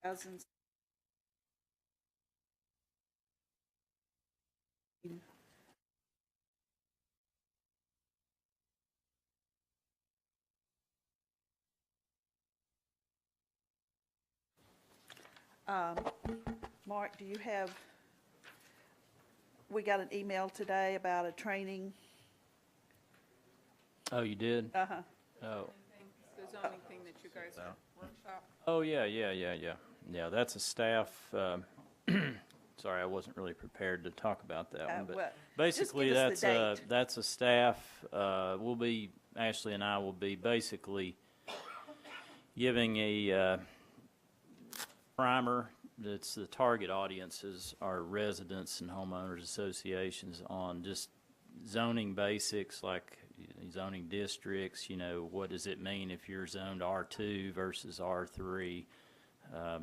2000. Mark, do you have, we got an email today about a training. Oh, you did? Uh-huh. Oh. The zoning thing that you guys are workshop. Oh, yeah. Yeah, that's a staff, sorry, I wasn't really prepared to talk about that one, well, but just basically give us the date. that's a staff, Ashley and I will be basically giving a primer. That's the target audiences are residents and homeowners associations on just zoning basics like zoning districts, what does it mean if you're zoned R2 versus R3,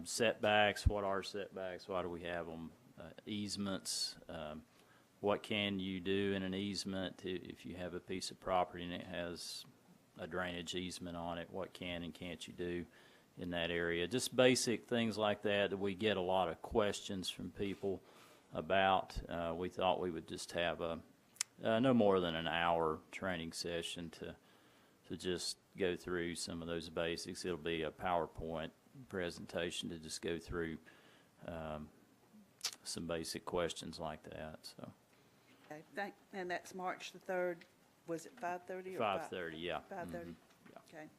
setbacks, what are setbacks, why do we have them, easements, what can you do in an easement if you have a piece of property and it has a drainage easement on it, what can and can't you do in that area. Just basic things like that we get a lot of questions from people about. We thought we would just have no more than an hour training session to just go through some of those basics. It'll be a PowerPoint presentation to just go through some basic questions like that. So. Okay, and that's March the 3rd. Was it 5:30 or 5:30? Yeah. 5:30. Mm-hmm. Yeah. Okay.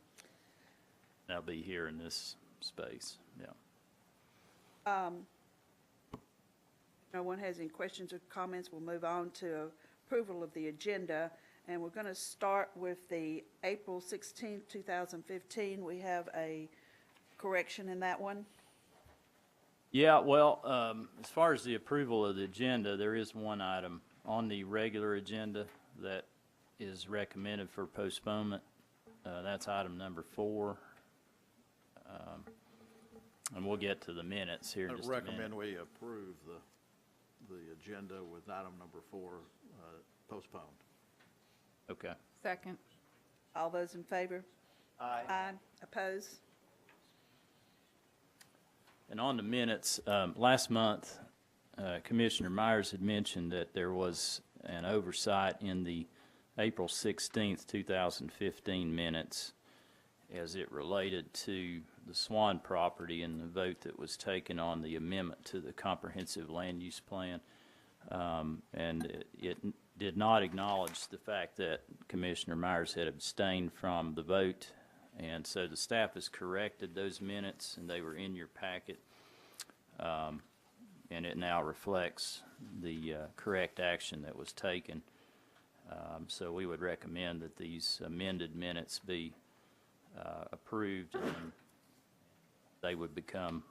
I'll be here in this space. Yeah. No one has any questions or comments. We'll move on to approval of the agenda, and we're going to start with the April 16th, 2015. We have a correction in that one. Yeah, well, as far as the approval of the agenda, there is one item on the regular agenda that is recommended for postponement. That's item number 4. And we'll get to the minutes here in just a minute. I recommend we approve the agenda with item number 4 postponed. Okay. Second. All those in favor? Aye. Aye. Oppose? And on the minutes, last month, Commissioner Myers had mentioned that there was an oversight in the April 16th, 2015 minutes as it related to the Swan property and the vote that was taken on the amendment to the comprehensive land use plan. And it did not acknowledge the fact that Commissioner Myers had abstained from the vote. And so the staff has corrected those minutes, and they were in your packet. And it now reflects the correct action that was taken. So we would recommend that these amended minutes be approved, and they would become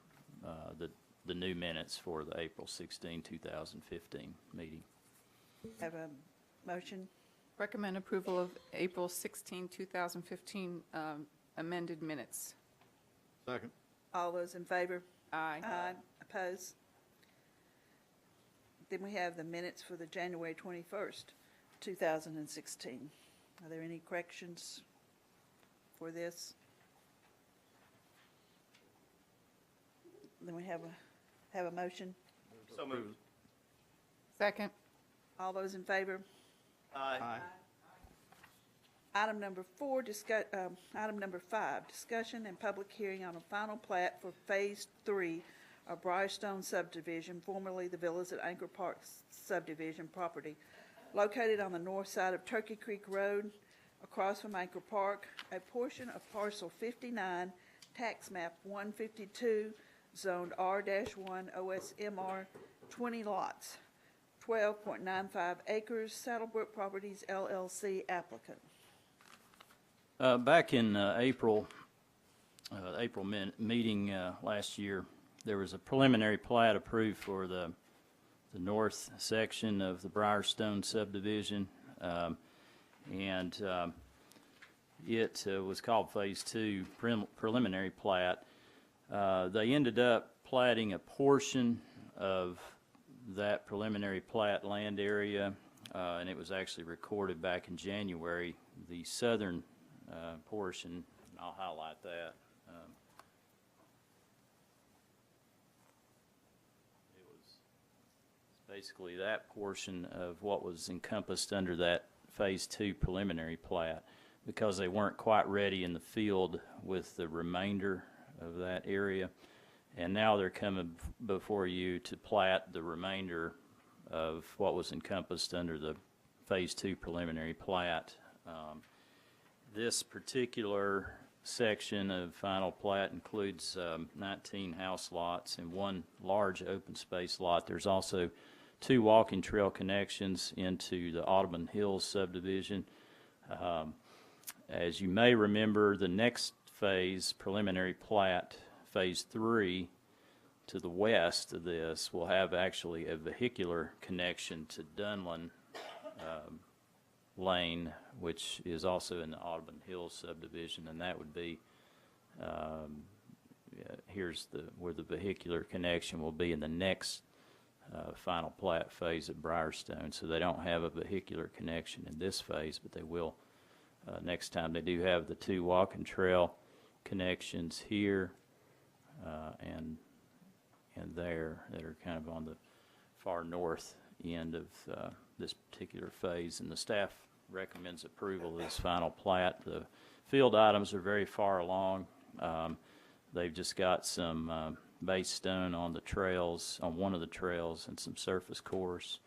the new minutes for the April 16, 2015 meeting. Have a motion? Recommend approval of April 16, 2015 amended minutes. Second. All those in favor? Aye. Aye. Oppose? Then we have the minutes for the January 21st, 2016. Are there any corrections for this? Then we have a motion. So moved. Second. All those in favor? Aye. Item number 5, discussion and public hearing on a final plat for Phase 3 of Briarstone subdivision, formerly the Villas at Anchor Park subdivision property, located on the north side of Turkey Creek Road, across from Anchor Park, a portion of parcel 59, tax map 152, zoned R-1 OSMR, 20 lots, 12.95 acres, Saddlebrook Properties LLC applicant. Back in April meeting last year, there was a preliminary plat approved for the north section of the Briarstone subdivision, and it was called Phase 2 preliminary plat. They ended up platting a portion of that preliminary plat land area, and it was actually recorded back in January. The southern portion, I'll highlight that. basically that portion of what was encompassed under that Phase 2 preliminary plat, because they weren't quite ready in the field with the remainder of that area. And now they're coming before you to plat the remainder of what was encompassed under the Phase 2 preliminary plat. This particular section of final plat includes 19 house lots and one large open space lot. There's also 2 walking trail connections into the Audubon Hills subdivision. As you may remember, the next phase, preliminary plat, Phase 3, to the west of this will have actually a vehicular connection to Dunlin Lane, which is also in the Audubon Hills subdivision, and that would be here's where the vehicular connection will be in the next final plat phase of Briarstone. So they don't have a vehicular connection in this phase, but they will next time. They do have the 2 walking trail connections here and there that are kind of on the far north end of this particular phase, and the staff recommends approval of this final plat. The field items are very far along. They've just got some base stone on the trails, on one of the trails, and some surface course,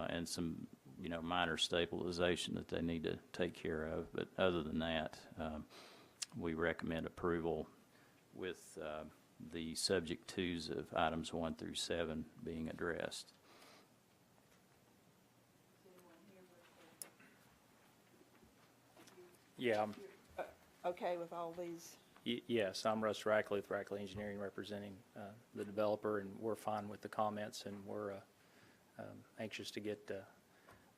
and some minor stabilization that they need to take care of. But other than that, we recommend approval with the subject twos of items 1 through 7 being addressed. Yeah, Okay with all these? yes, I'm Russ Rackley with Rackley Engineering representing the developer, and we're fine with the comments, and we're anxious to get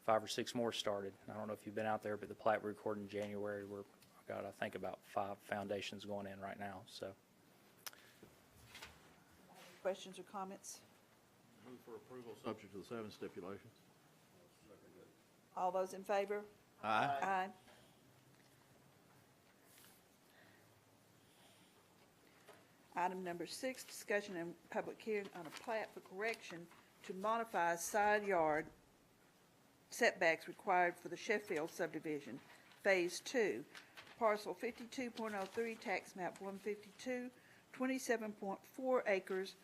5 or 6 more started. I don't know if you've been out there, but the plat we recorded in January, we've got, I think, about 5 foundations going in right now. So, Questions or comments? Move for approval subject to the 7 stipulations. All those in favor? Aye. Aye. Item number 6, discussion and public hearing on a plat for correction to modify side yard setbacks required for the Sheffield subdivision, Phase 2, parcel 52.03, tax map 152, 27.4 acres,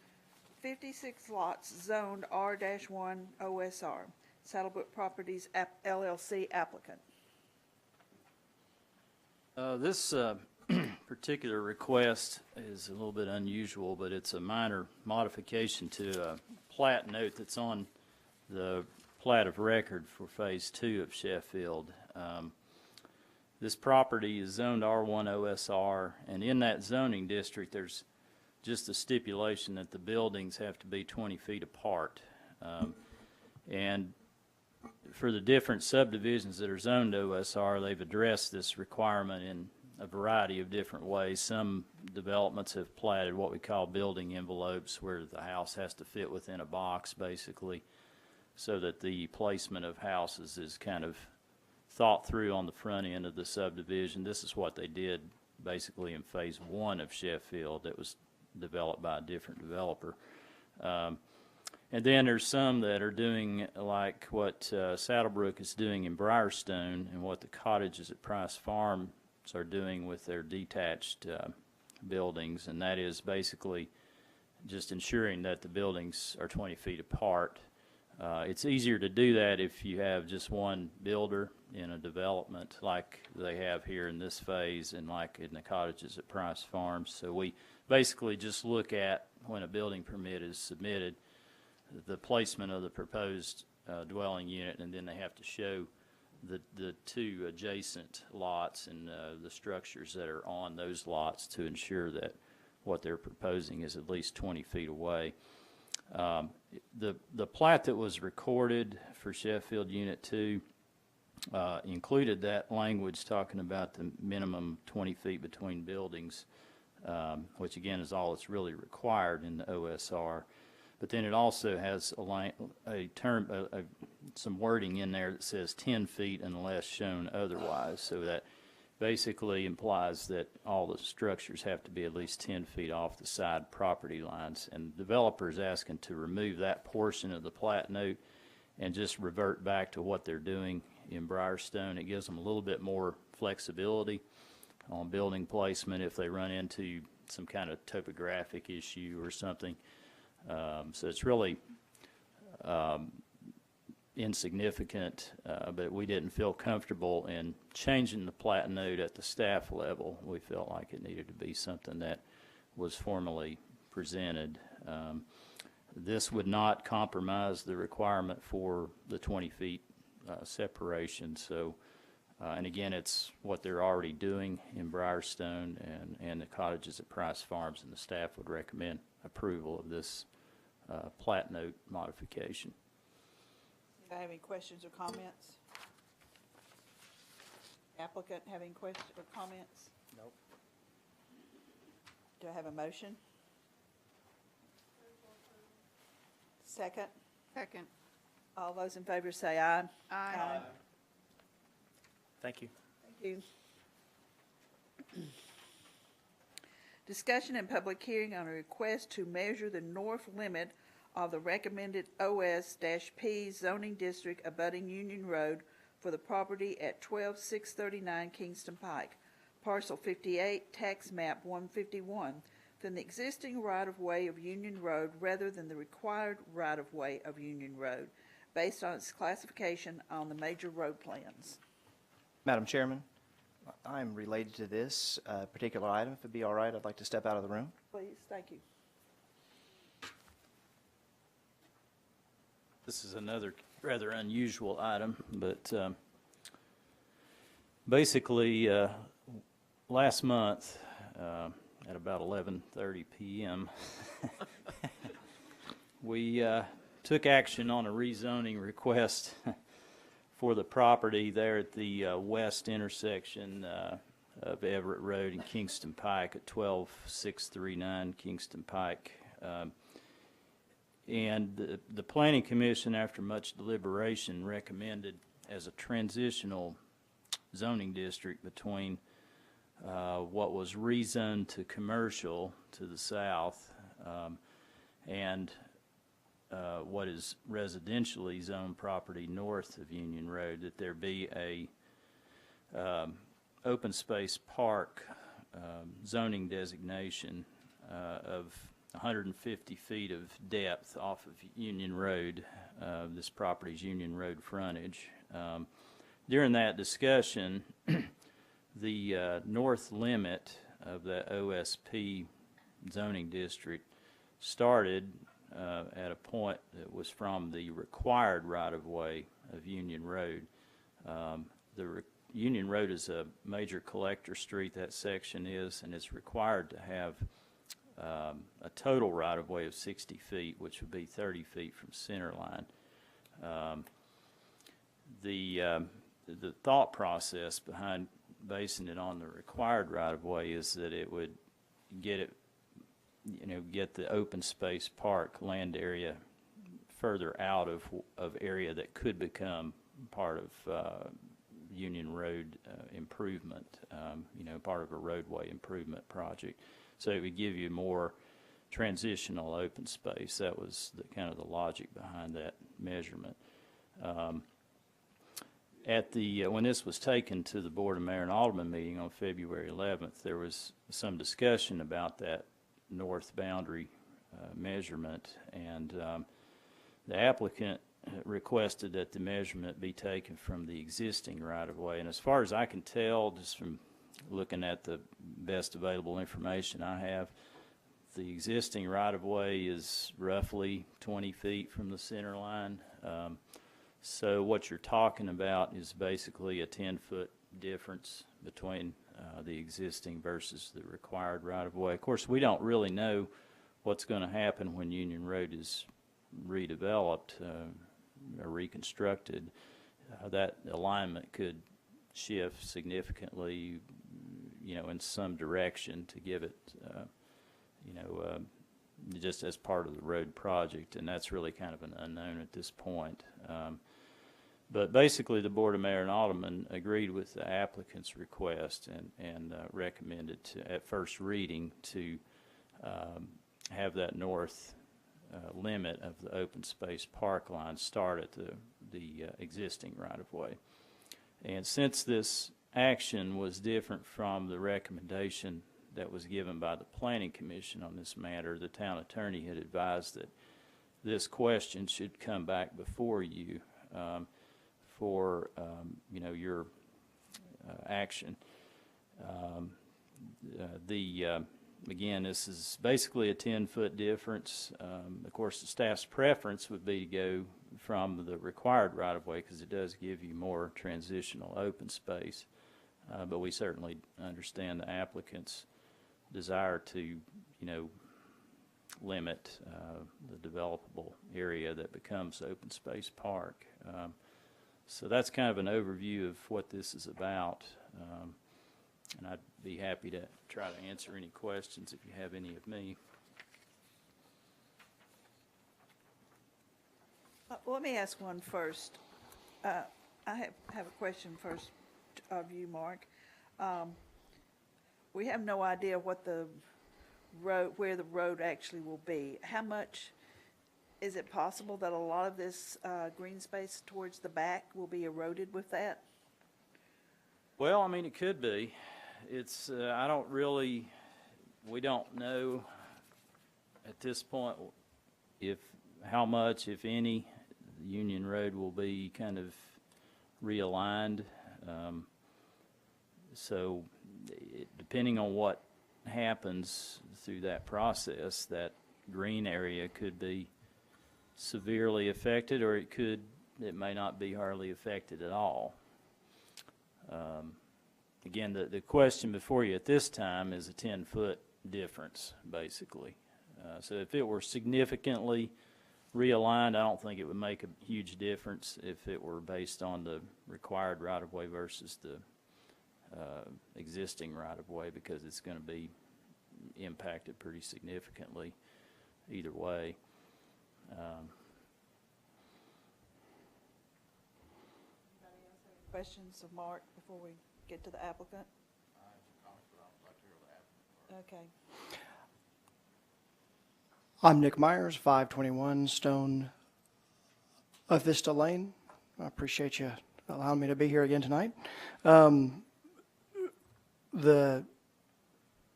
56 lots, zoned R-1 OSR. Saddlebrook Properties LLC applicant. This particular request is a little bit unusual, but it's a minor modification to a plat note that's on the plat of record for Phase 2 of Sheffield. This property is zoned R1 OSR, and in that zoning district there's just a stipulation that the buildings have to be 20 feet apart. And for the different subdivisions that are zoned OSR, they've addressed this requirement in a variety of different ways. Some developments have platted what we call building envelopes, where the house has to fit within a box, basically, so that the placement of houses is kind of thought through on the front end of the subdivision. This is what they did basically in Phase 1 of Sheffield that was developed by a different developer. And then there's some that are doing like what Saddlebrook is doing in Briarstone, and what the cottages at Price Farm are doing with their detached buildings, and that is basically just ensuring that the buildings are 20 feet apart. It's easier to do that if you have just one builder in a development like they have here in this phase and like in the cottages at Price Farms. So we basically just look at, when a building permit is submitted, the placement of the proposed dwelling unit, and then they have to show the 2 adjacent lots and the structures that are on those lots to ensure that what they're proposing is at least 20 feet away. The plat that was recorded for Sheffield Unit 2 included that language talking about the minimum 20 feet between buildings, which again is all that's really required in the OSR. But then it also has some wording in there that says 10 feet unless shown otherwise, so that basically implies that all the structures have to be at least 10 feet off the side property lines. And the developer is asking to remove that portion of the plat note and just revert back to what they're doing in Briarstone. It gives them a little bit more flexibility on building placement if they run into some kind of topographic issue or something. So it's really insignificant, but we didn't feel comfortable in changing the plat note at the staff level. We felt like it needed to be something that was formally presented. This would not compromise the requirement for the 20 feet separation. So, and again, it's what they're already doing in Briarstone and the cottages at Price Farms, and the staff would recommend approval of this plat note modification. Do I have any questions or comments? Applicant have any questions or comments? Nope. Do I have a motion? Second? Second. All those in favor say aye. Aye. Thank you. Thank you. Discussion and public hearing on a request to measure the north limit of the recommended OS-P zoning district abutting Union Road for the property at 12639 Kingston Pike, parcel 58, tax map 151, from the existing right-of-way of Union Road rather than the required right-of-way of Union Road, based on its classification on the major road plans. Madam Chairman, I'm related to this particular item. If it'd be all right, I'd like to step out of the room. Please, thank you. This is another rather unusual item, but basically last month at about 11:30 p.m. we took action on a rezoning request for the property there at the west intersection of Everett Road and Kingston Pike at 12639 Kingston Pike. And the Planning Commission, after much deliberation, recommended as a transitional zoning district between what was rezoned to commercial to the south and what is residentially zoned property north of Union Road, that there be a open space park zoning designation of 150 feet of depth off of Union Road. This property's Union Road frontage. During that discussion, the north limit of the OSP zoning district started at a point that was from the required right-of-way of Union Road. Union Road is a major collector street, that section is, and it's required to have a total right-of-way of 60 feet, which would be 30 feet from center line. The thought process behind basing it on the required right-of-way is that it would get the open space park land area further out of area that could become part of Union Road improvement, part of a roadway improvement project. So it would give you more transitional open space. That was kind of the logic behind that measurement. When this was taken to the Board of Mayor and Alderman meeting on February 11th, there was some discussion about that north boundary measurement, and the applicant requested that the measurement be taken from the existing right-of-way. And as far as I can tell, just from looking at the best available information I have, the existing right-of-way is roughly 20 feet from the center line. So what you're talking about is basically a 10-foot difference between the existing versus the required right-of-way. Of course, we don't really know what's going to happen when Union Road is redeveloped or reconstructed. That alignment could shift significantly, in some direction to give it, just as part of the road project, and that's really kind of an unknown at this point. But basically, the Board of Mayor and Aldermen agreed with the applicant's request and recommended to, at first reading, to have that north limit of the open space park line start at the existing right-of-way. And since this action was different from the recommendation that was given by the Planning Commission on this matter, the town attorney had advised that this question should come back before you for your action. Again, this is basically a 10-foot difference. Of course, the staff's preference would be to go from the required right-of-way because it does give you more transitional open space. But we certainly understand the applicant's desire to, limit the developable area that becomes open space park. So that's kind of an overview of what this is about. And I'd be happy to try to answer any questions if you have any of me. Let me ask one first. I have a question first of you, Mark. We have no idea what the road, where the road actually will be. How much, is it possible that a lot of this green space towards the back will be eroded with that? Well, I mean, it could be. It's, we don't know at this point how much, if any, Union Road will be kind of realigned. So depending on what happens through that process, that green area could be severely affected, or it may not be hardly affected at all. Again, the question before you at this time is a 10-foot difference, basically. So if it were significantly realigned, I don't think it would make a huge difference if it were based on the required right-of-way versus the existing right-of-way, because it's going to be impacted pretty significantly either way. Questions of Mark before we get to the applicant? Okay. I'm Nick Myers, 521 Stone Vista Lane. I appreciate you allowing me to be here again tonight.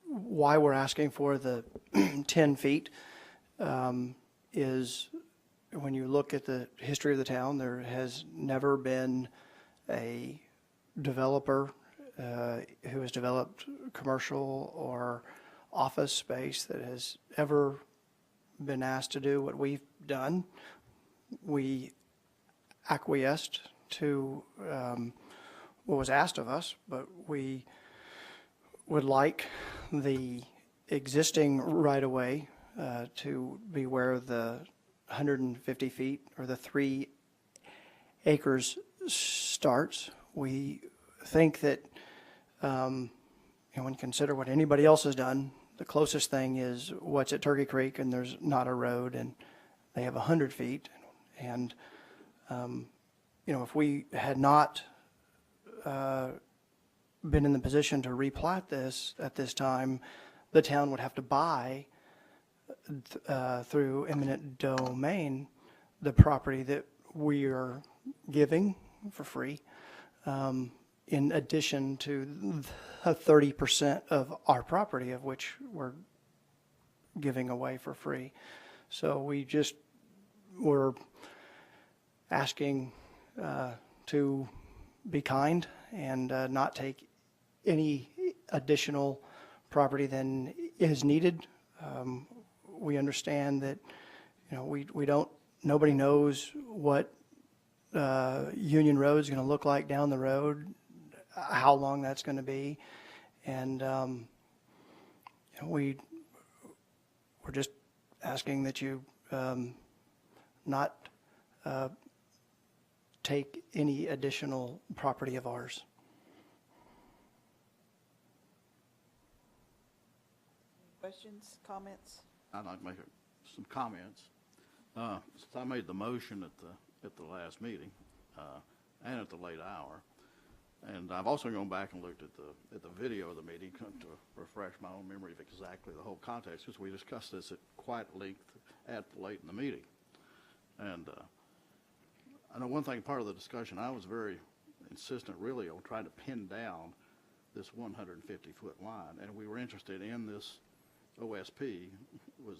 Why we're asking for the 10 feet is when you look at the history of the town, there has never been a developer who has developed commercial or office space that has ever been asked to do what we've done. We acquiesced to what was asked of us, but we would like the existing right-of-way to be where the 150 feet or the 3 acres starts. We think that when you consider what anybody else has done, the closest thing is what's at Turkey Creek, and there's not a road, and they have 100 feet. And if we had not been in the position to replat this at this time, the town would have to buy through eminent domain the property that we are giving for free, in addition to 30% of our property, of which we're giving away for free. So we're asking to be kind and not take any additional property than is needed. We understand that, nobody knows what Union Road is going to look like down the road, how long that's going to be, and we're just asking that you not take any additional property of ours. Questions, comments? I'd like to make some comments. Since I made the motion at the last meeting, and at the late hour. And I've also gone back and looked at the video of the meeting to refresh my own memory of exactly the whole context, because we discussed this at quite length late in the meeting. And I know one thing, part of the discussion, I was very insistent really on trying to pin down this 150-foot line, and we were interested in this OSP was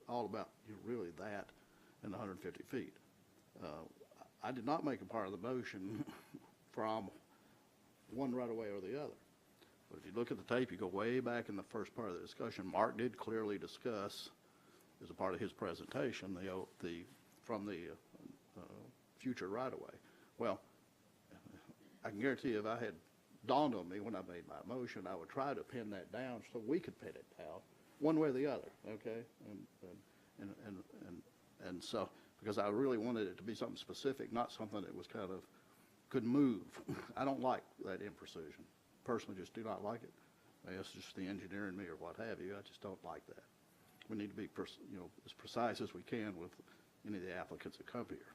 all about really that and the 150 feet. I did not make a part of the motion from one right away or the other. But if you look at the tape, you go way back in the first part of the discussion, Mark did clearly discuss, as a part of his presentation, from the future right-of-way. Well, I can guarantee you if I had dawned on me when I made my motion, I would try to pin that down so we could pin it down, one way or the other, okay? And so, because I really wanted it to be something specific, not something that was kind of, could move. I don't like that imprecision. Personally, just do not like it. Maybe it's just the engineer in me or what have you. I just don't like that. We need to be, as precise as we can with any of the applicants that come here.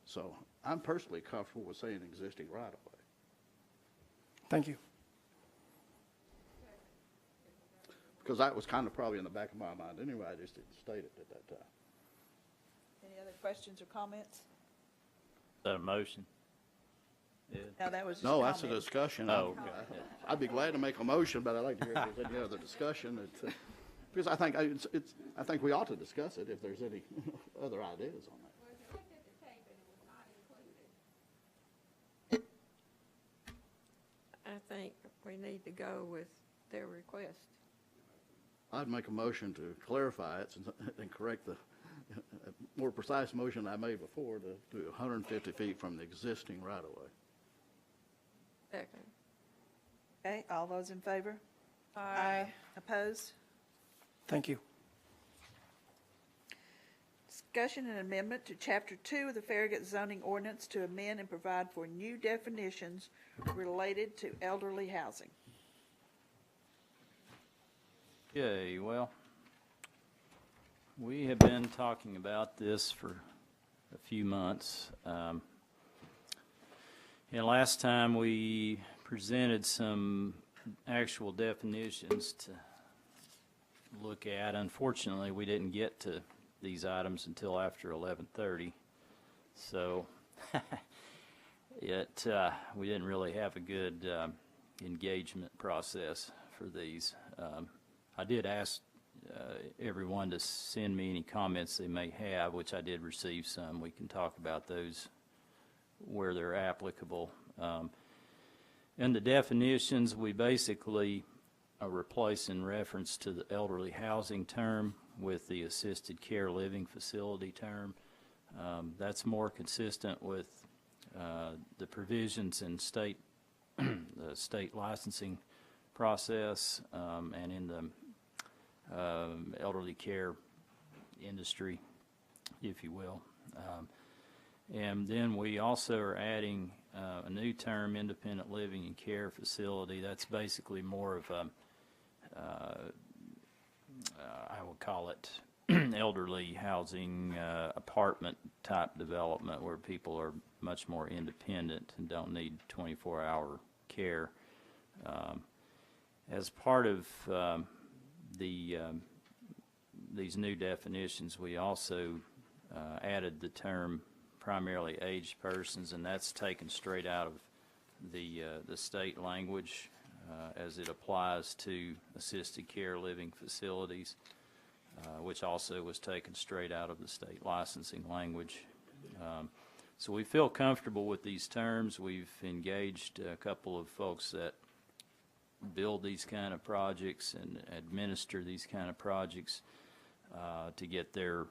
So I'm personally comfortable with saying existing right-of-way. Thank you. Because that was kind of probably in the back of my mind anyway. I just didn't state it at that time. Any other questions or comments? Is that a motion? No, that was just No, that's a comments. discussion. Oh, I'd be glad to make a motion, but I'd like to hear if there's any other discussion. Because I think I think we ought to discuss it if there's any other ideas on that. I think we need to go with their request. I'd make a motion to clarify it and correct the more precise motion I made before to do 150 feet from the existing right-of-way. Second. Okay, all those in favor? Aye. Opposed? Thank you. Discussion and amendment to Chapter 2 of the Farragut zoning ordinance to amend and provide for new definitions related to elderly housing. Okay, well, we have been talking about this for a few months. And last time we presented some actual definitions to look at. Unfortunately, we didn't get to these items until after 11:30. So we didn't really have a good engagement process for these. I did ask everyone to send me any comments they may have, which I did receive some. We can talk about those where they're applicable. In the definitions, we basically are replacing reference to the elderly housing term with the assisted care living facility term. That's more consistent with the provisions in the state licensing process and in the elderly care industry, if you will. And then we also are adding a new term, independent living and care facility. That's basically more of a, I would call it elderly housing apartment type development where people are much more independent and don't need 24-hour care. As part of these new definitions, we also added the term primarily aged persons, and that's taken straight out of the state language as it applies to assisted care living facilities, which also was taken straight out of the state licensing language. So we feel comfortable with these terms. We've engaged a couple of folks that build these kind of projects and administer these kind of projects to get their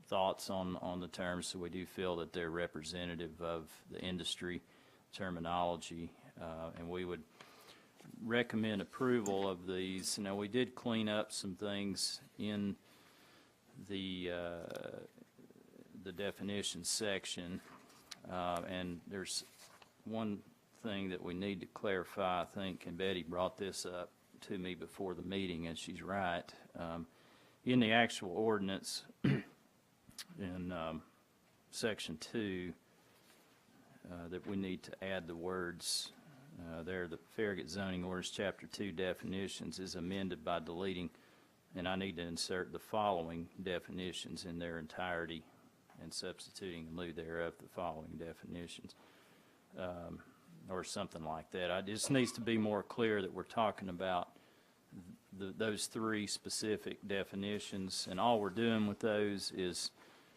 thoughts on the terms, so we do feel that they're representative of the industry terminology, and we would recommend approval of these. Now, we did clean up some things in the definition section, and there's one thing that we need to clarify, I think, and Betty brought this up to me before the meeting, and she's right. In the actual ordinance, in Section 2, that we need to add the words there, the Farragut zoning orders, Chapter 2 definitions is amended by deleting, and I need to insert the following definitions in their entirety and substituting in lieu thereof the following definitions, or something like that. It just needs to be more clear that we're talking about those three specific definitions, and all we're doing with those is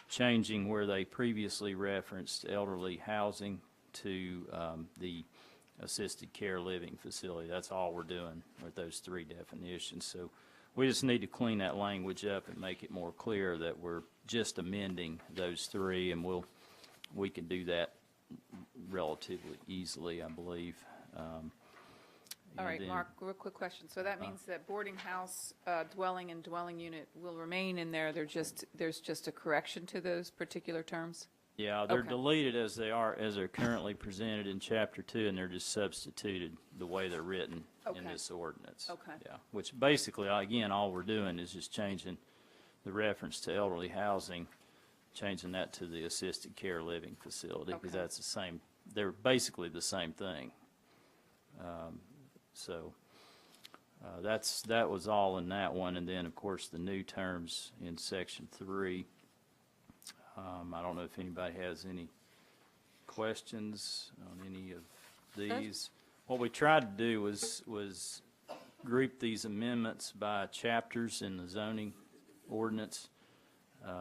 changing where they previously referenced elderly housing to the assisted care living facility. That's all we're doing with those three definitions. So we just need to clean that language up and make it more clear that we're just amending those three, and we can do that relatively easily, I believe. All right, then- Mark, real quick question. So that means that boarding house, dwelling, and dwelling unit will remain in there. There's just a correction to those particular terms? Yeah, they're Okay. deleted as they're currently presented in Chapter 2, and they're just substituted the way they're written in Okay. this ordinance. Okay. Yeah, which basically, again, all we're doing is just changing the reference to elderly housing, changing that to the assisted care living facility, because Okay. that's the same, they're basically the same thing. That was all in that one, and then, of course, the new terms in Section 3. I don't know if anybody has any questions on any of these. What we tried to do was group these amendments by chapters in the zoning ordinance.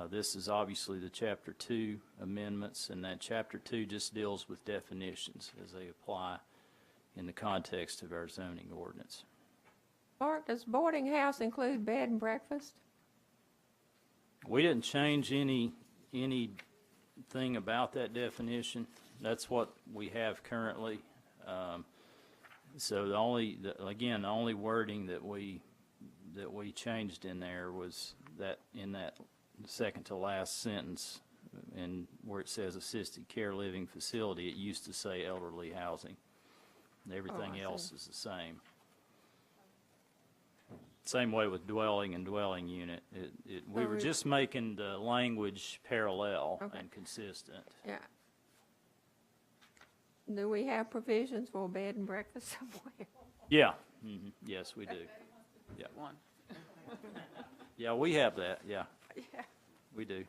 This is obviously the Chapter 2 amendments, and that Chapter 2 just deals with definitions as they apply in the context of our zoning ordinance. Bart, does boarding house include bed and breakfast? We didn't change anything about that definition. That's what we have currently. So the only wording that we changed in there was that in that second to last sentence, and where it says assisted care living facility, it used to say elderly housing. Everything I else see. is the same. Same way with dwelling and dwelling unit. We were just making the language parallel Okay. and consistent. Yeah. Do we have provisions for bed and breakfast somewhere? Yeah, yes, we do. Yeah, One. yeah, we have that, yeah, Yeah. we do.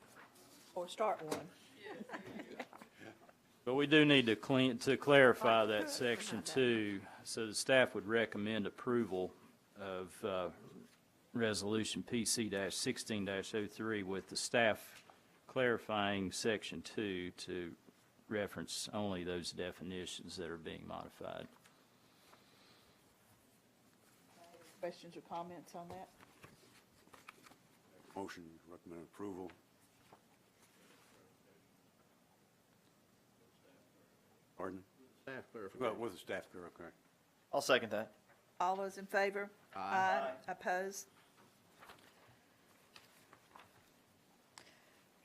Or start one. But we do need to clarify that Section 2, so the staff would recommend approval of Resolution PC-16-03 with the staff clarifying Section 2 to reference only those definitions that are being modified. Questions or comments on that? Motion, recommend approval. Pardon? Staff Well, clarification. with the staff, okay. I'll second that. All those in favor? Aye. Opposed?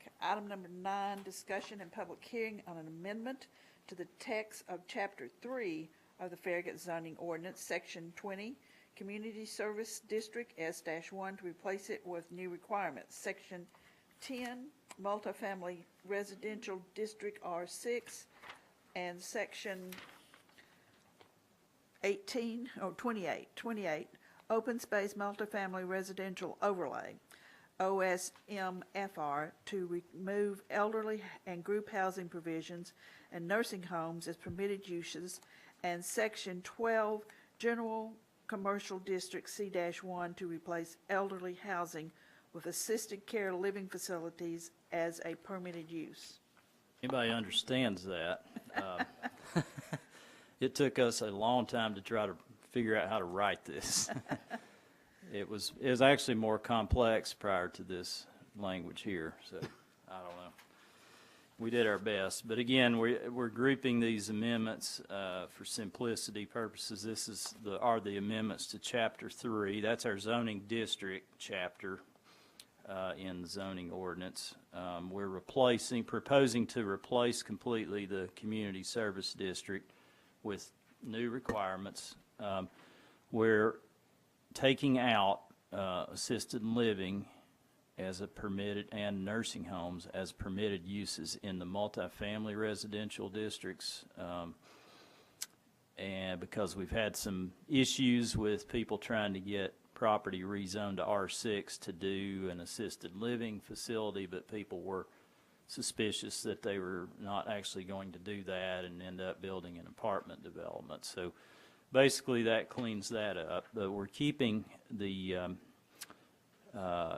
Okay, item number 9, discussion and public hearing on an amendment to the text of Chapter 3 of the Farragut zoning ordinance, Section 20, Community Service District S-1, to replace it with new requirements. Section 10, Multifamily Residential District R6, and Section 28, Open Space Multifamily Residential Overlay, OSMFR, to remove elderly and group housing provisions and nursing homes as permitted uses, and Section 12, General Commercial District C-1, to replace elderly housing with assisted care living facilities as a permitted use. Anybody understands that? It took us a long time to try to figure out how to write this. It was actually more complex prior to this language here, so I don't know. We did our best, but again, we're grouping these amendments for simplicity purposes. This are the amendments to Chapter 3. That's our zoning district chapter in the zoning ordinance. We're proposing to replace completely the community service district with new requirements. We're taking out assisted living as a permitted, and nursing homes as permitted uses in the multifamily residential districts. And because we've had some issues with people trying to get property rezoned to R6 to do an assisted living facility, but people were suspicious that they were not actually going to do that and end up building an apartment development. So basically that cleans that up, but we're keeping the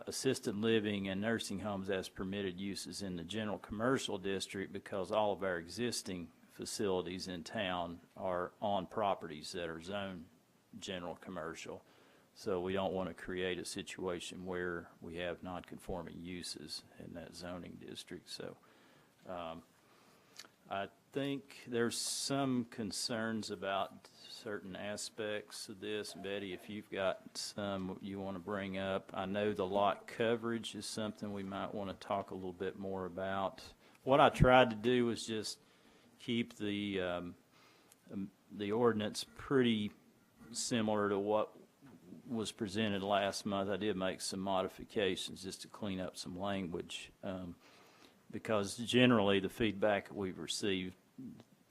assisted living and nursing homes as permitted uses in the general commercial district because all of our existing facilities in town are on properties that are zoned general commercial. So we don't want to create a situation where we have non-conforming uses in that zoning district. So I think there's some concerns about certain aspects of this. Betty, if you've got some you want to bring up. I know the lot coverage is something we might want to talk a little bit more about. What I tried to do was just keep the ordinance pretty similar to what was presented last month. I did make some modifications just to clean up some language because generally the feedback we've received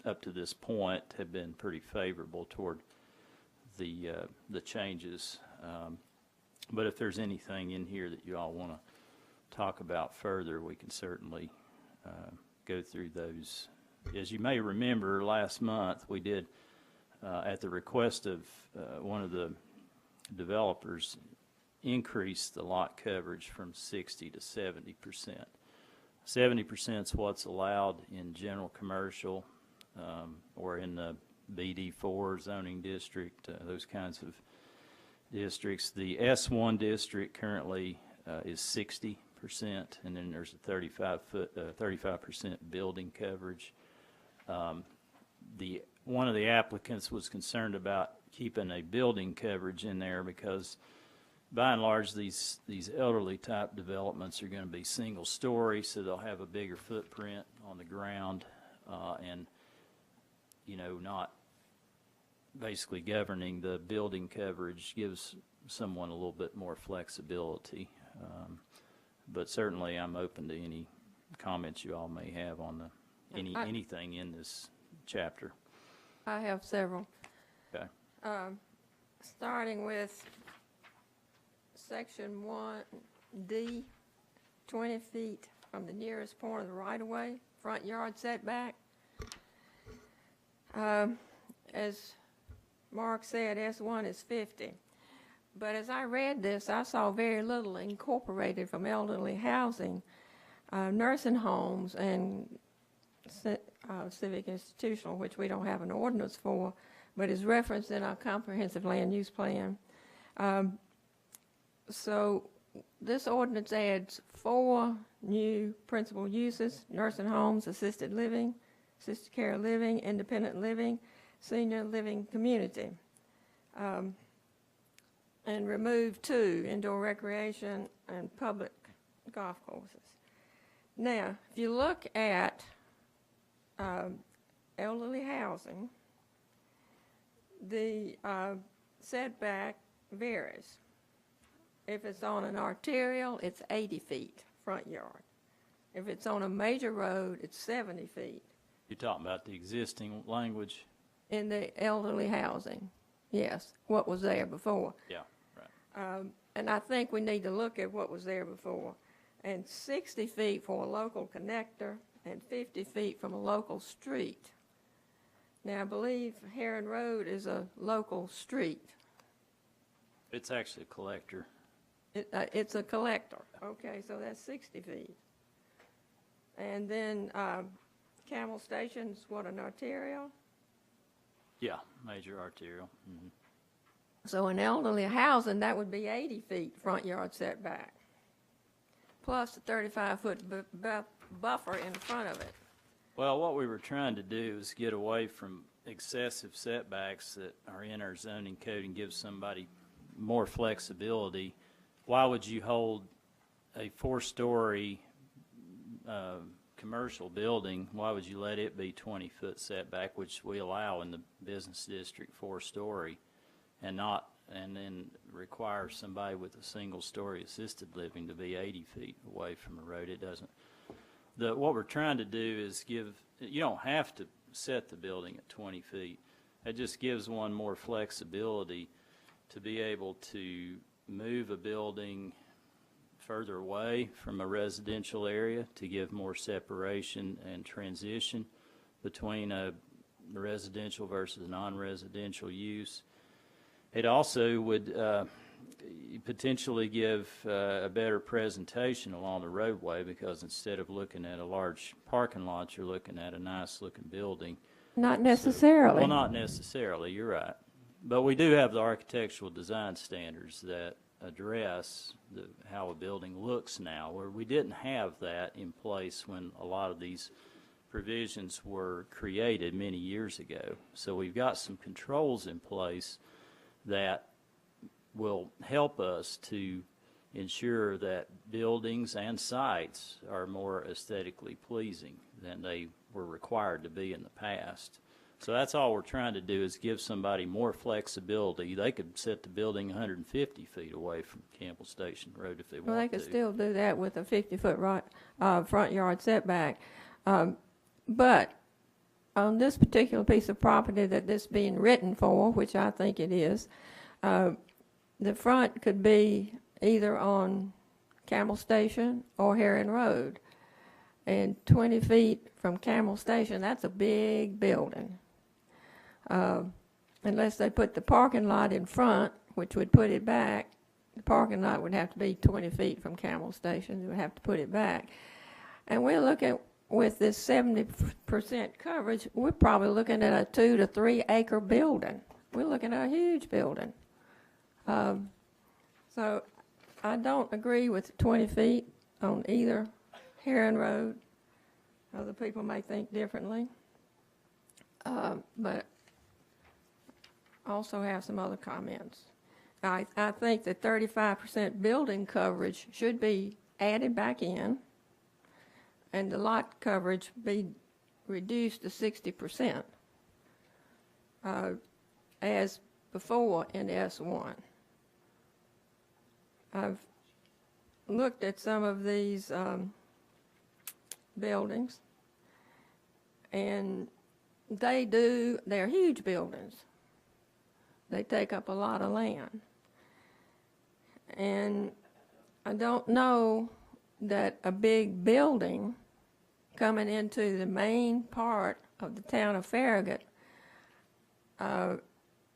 up to this point have been pretty favorable toward the changes. But if there's anything in here that you all want to talk about further, we can certainly go through those. As you may remember, last month we did, at the request of one of the developers, increase the lot coverage from 60 to 70%. 70% is what's allowed in general commercial or in the BD4 zoning district, those kinds of districts. The S1 district currently is 60%, and then there's a 35% building coverage. One of the applicants was concerned about keeping a building coverage in there because by and large these elderly type developments are going to be single story, so they'll have a bigger footprint on the ground and not basically governing the building coverage gives someone a little bit more flexibility. But certainly I'm open to any comments you all may have on anything in this chapter. I have several. Okay. Starting with section 1D, 20 feet from the nearest point of the right-of-way, front yard setback. As Mark said, S1 is 50. But as I read this, I saw very little incorporated from elderly housing, nursing homes, and civic institutional, which we don't have an ordinance for, but is referenced in our comprehensive land use plan. So this ordinance adds 4 new principal uses: nursing homes, assisted living, assisted care living, independent living, senior living community, and remove 2, indoor recreation and public golf courses. Now, if you look at elderly housing, the setback varies. If it's on an arterial, it's 80 feet front yard. If it's on a major road, it's 70 feet. You're talking about the existing language? In the elderly housing, yes, what was there before. Yeah, right. And I think we need to look at what was there before. And 60 feet for a local connector and 50 feet from a local street. Now, I believe Heron Road is a local street. It's actually a collector. It's a collector. Okay, so that's 60 feet. And then Camel Station's what, an arterial? Yeah, major arterial. Mm-hmm. So in elderly housing, that would be 80 feet front yard setback, plus the 35-foot buffer in front of it. Well, what we were trying to do is get away from excessive setbacks that are in our zoning code and give somebody more flexibility. Why would you hold a 4-story commercial building, why would you let it be 20-foot setback, which we allow in the business district 4-story, and not and then require somebody with a single-story assisted living to be 80 feet away from a road. It doesn't. What we're trying to do is you don't have to set the building at 20 feet. It just gives one more flexibility to be able to move a building further away from a residential area to give more separation and transition between a residential versus non-residential use. It also would potentially give a better presentation along the roadway, because instead of looking at a large parking lot, you're looking at a nice-looking building. Not necessarily. Well, not necessarily, you're right. But we do have the architectural design standards that address how a building looks now, where we didn't have that in place when a lot of these provisions were created many years ago. So we've got some controls in place that will help us to ensure that buildings and sites are more aesthetically pleasing than they were required to be in the past. So that's all we're trying to do, is give somebody more flexibility. They could set the building 150 feet away from Campbell Station Road if they want to. Well, they could still do that with a 50-foot front yard setback. But on this particular piece of property that this being written for, which I think it is, the front could be either on Camel Station or Heron Road. And 20 feet from Camel Station, that's a big building. Unless they put the parking lot in front, which would put it back, the parking lot would have to be 20 feet from Camel Station. They would have to put it back. And we're looking, with this 70% coverage, we're probably looking at a 2 to 3 acre building. We're looking at a huge building. So I don't agree with 20 feet on either Heron Road. Other people may think differently. But also have some other comments. I think that 35% building coverage should be added back in, and the lot coverage be reduced to 60%, as before in S1. I've looked at some of these buildings, and they're huge buildings. They take up a lot of land. And I don't know that a big building coming into the main part of the town of Farragut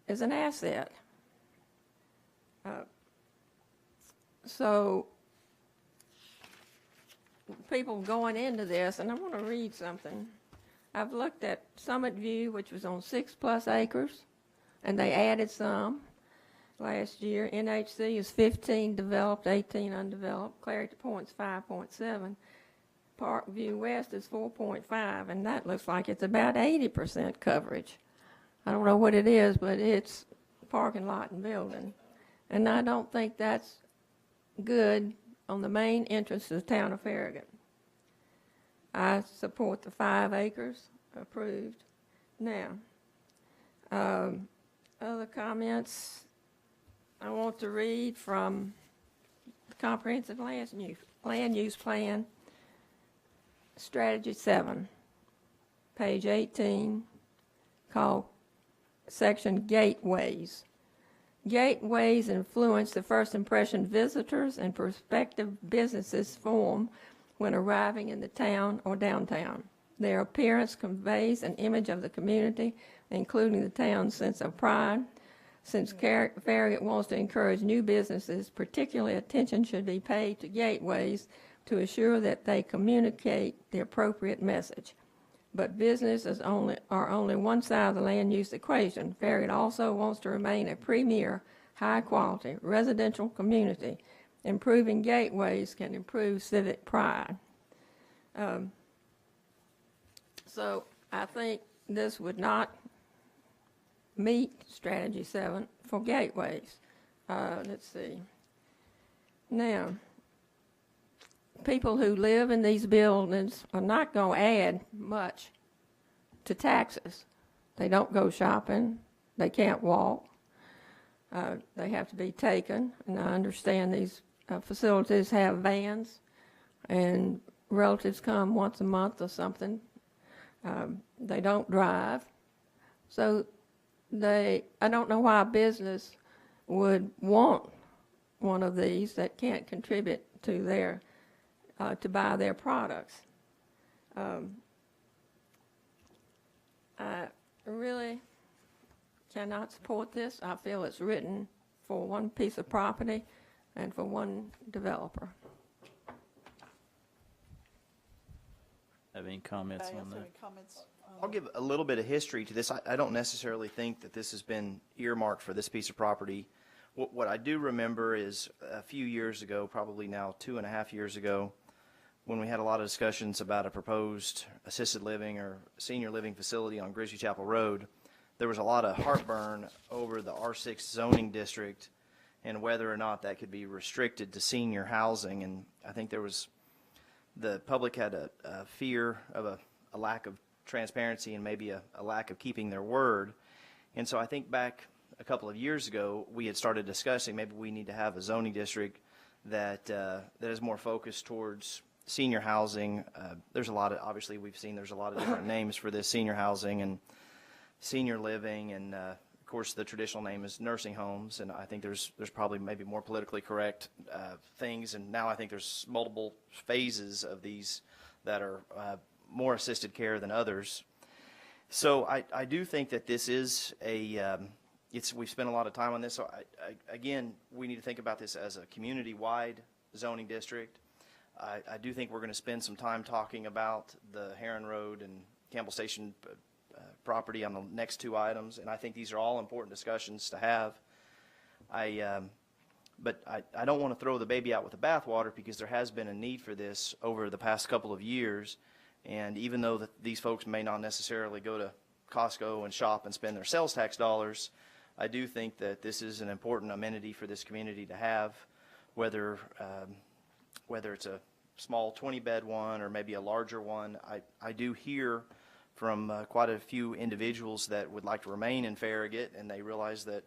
is an asset. So people going into this, and I want to read something. I've looked at Summit View, which was on 6+ acres, and they added some last year. NHC is 15 developed, 18 undeveloped. Clarity Point's 5.7. Parkview West is 4.5, and that looks like it's about 80% coverage. I don't know what it is, but it's parking lot and building. And I don't think that's good on the main entrance to the town of Farragut. I support the 5 acres approved. Now, other comments I want to read from the Comprehensive Land Use Plan, Strategy 7, page 18, called section Gateways. Gateways influence the first impression visitors and prospective businesses form when arriving in the town or downtown. Their appearance conveys an image of the community, including the town's sense of pride. Since Farragut wants to encourage new businesses, particularly attention should be paid to gateways to assure that they communicate the appropriate message. But businesses are only one side of the land use equation. Farragut also wants to remain a premier, high-quality residential community. Improving gateways can improve civic pride. So I think this would not meet Strategy 7 for gateways. Let's see. Now, people who live in these buildings are not going to add much to taxes. They don't go shopping. They can't walk. They have to be taken, and I understand these facilities have vans, and relatives come once a month or something. They don't drive, so I don't know why a business would want one of these that can't contribute to their to buy their products. I really cannot support this. I feel it's written for one piece of property and for one developer. Have any comments Anybody on else have that? any comments? I'll give a little bit of history to this. I don't necessarily think that this has been earmarked for this piece of property. What I do remember is a few years ago, probably now 2.5 years ago, when we had a lot of discussions about a proposed assisted living or senior living facility on Grizzly Chapel Road, there was a lot of heartburn over the R6 zoning district and whether or not that could be restricted to senior housing. And I think the public had a fear of a lack of transparency and maybe a lack of keeping their word. And so I think back a couple of years ago, we had started discussing maybe we need to have a zoning district that is more focused towards senior housing. There's a lot of, obviously we've seen there's a lot of different names for this: senior housing and senior living, and of course the traditional name is nursing homes. And I think there's probably maybe more politically correct things, and now I think there's multiple phases of these that are more assisted care than others. So I do think that this is we've spent a lot of time on this. So again, we need to think about this as a community-wide zoning district. I do think we're going to spend some time talking about the Heron Road and Campbell Station property on the next two items, and I think these are all important discussions to have. But I don't want to throw the baby out with the bathwater, because there has been a need for this over the past couple of years. And even though these folks may not necessarily go to Costco and shop and spend their sales tax dollars, I do think that this is an important amenity for this community to have, whether it's a small 20-bed one or maybe a larger one. I do hear from quite a few individuals that would like to remain in Farragut, and they realize that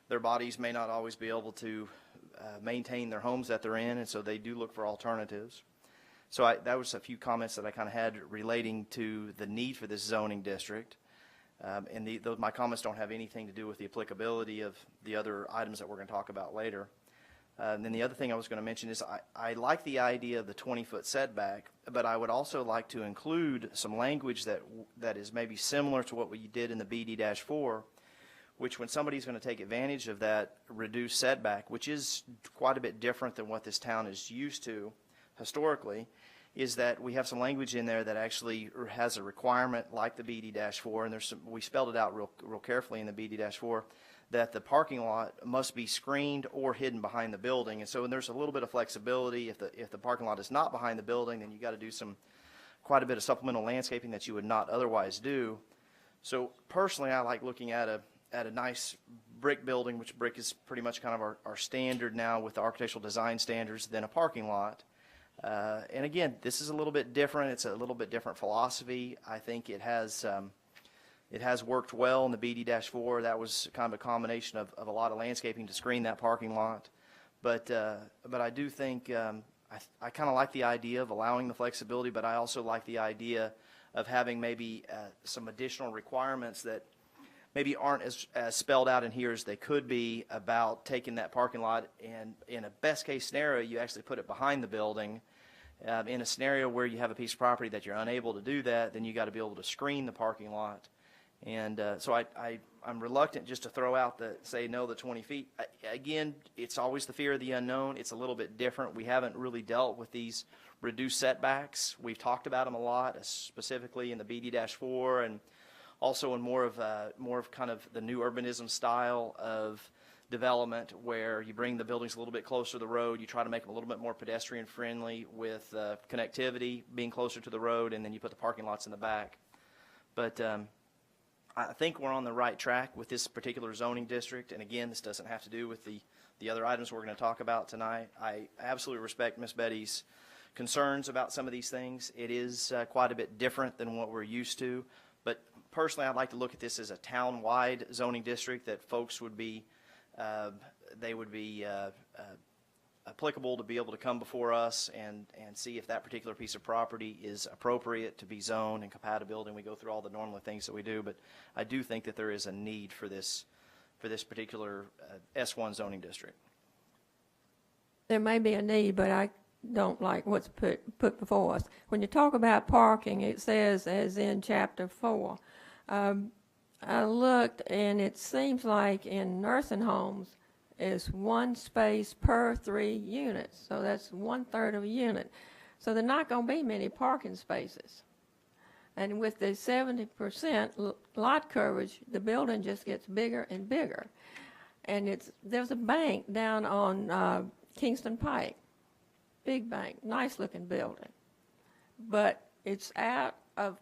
their bodies may not always be able to maintain their homes that they're in, and so they do look for alternatives. So that was a few comments that I kind of had relating to the need for this zoning district. And my comments don't have anything to do with the applicability of the other items that we're going to talk about later. And then the other thing I was going to mention is I like the idea of the 20-foot setback, but I would also like to include some language that is maybe similar to what we did in the BD-4, which when somebody's going to take advantage of that reduced setback, which is quite a bit different than what this town is used to historically, is that we have some language in there that actually has a requirement like the BD-4, and we spelled it out real carefully in the BD-4, that the parking lot must be screened or hidden behind the building. And so there's a little bit of flexibility. If the parking lot is not behind the building, then you got to do quite a bit of supplemental landscaping that you would not otherwise do. So personally, I like looking at a nice brick building, which brick is pretty much kind of our standard now with the architectural design standards, than a parking lot. And again, this is a little bit different. It's a little bit different philosophy. I think it has worked well in the BD-4. That was kind of a combination of a lot of landscaping to screen that parking lot. But I do think I kind of like the idea of allowing the flexibility, but I also like the idea of having maybe some additional requirements that maybe aren't as spelled out in here as they could be about taking that parking lot, and in a best case scenario, you actually put it behind the building. In a scenario where you have a piece of property that you're unable to do that, then you got to be able to screen the parking lot. And so I'm reluctant just to throw out the 20 feet. Again, it's always the fear of the unknown. It's a little bit different. We haven't really dealt with these reduced setbacks. We've talked about them a lot, specifically in the BD-4 and also in more of kind of the new urbanism style of development, where you bring the buildings a little bit closer to the road, you try to make them a little bit more pedestrian friendly with connectivity being closer to the road, and then you put the parking lots in the back. But I think we're on the right track with this particular zoning district, and again, this doesn't have to do with the other items we're going to talk about tonight. I absolutely respect Ms. Betty's concerns about some of these things. It is quite a bit different than what we're used to, but personally I'd like to look at this as a town-wide zoning district that folks would be they would be applicable to be able to come before us and see if that particular piece of property is appropriate to be zoned and compatibility, and we go through all the normal things that we do. But I do think that there is a need for this particular S1 zoning district. There may be a need, but I don't like what's put before us. When you talk about parking, it says, as in Chapter 4. I looked, and it seems like in nursing homes, is 1 space per 3 units. So that's 1/3 of a unit. So there are not going to be many parking spaces. And with the 70% lot coverage, the building just gets bigger and bigger. And there's a bank down on Kingston Pike, big bank, nice looking building. But it's out of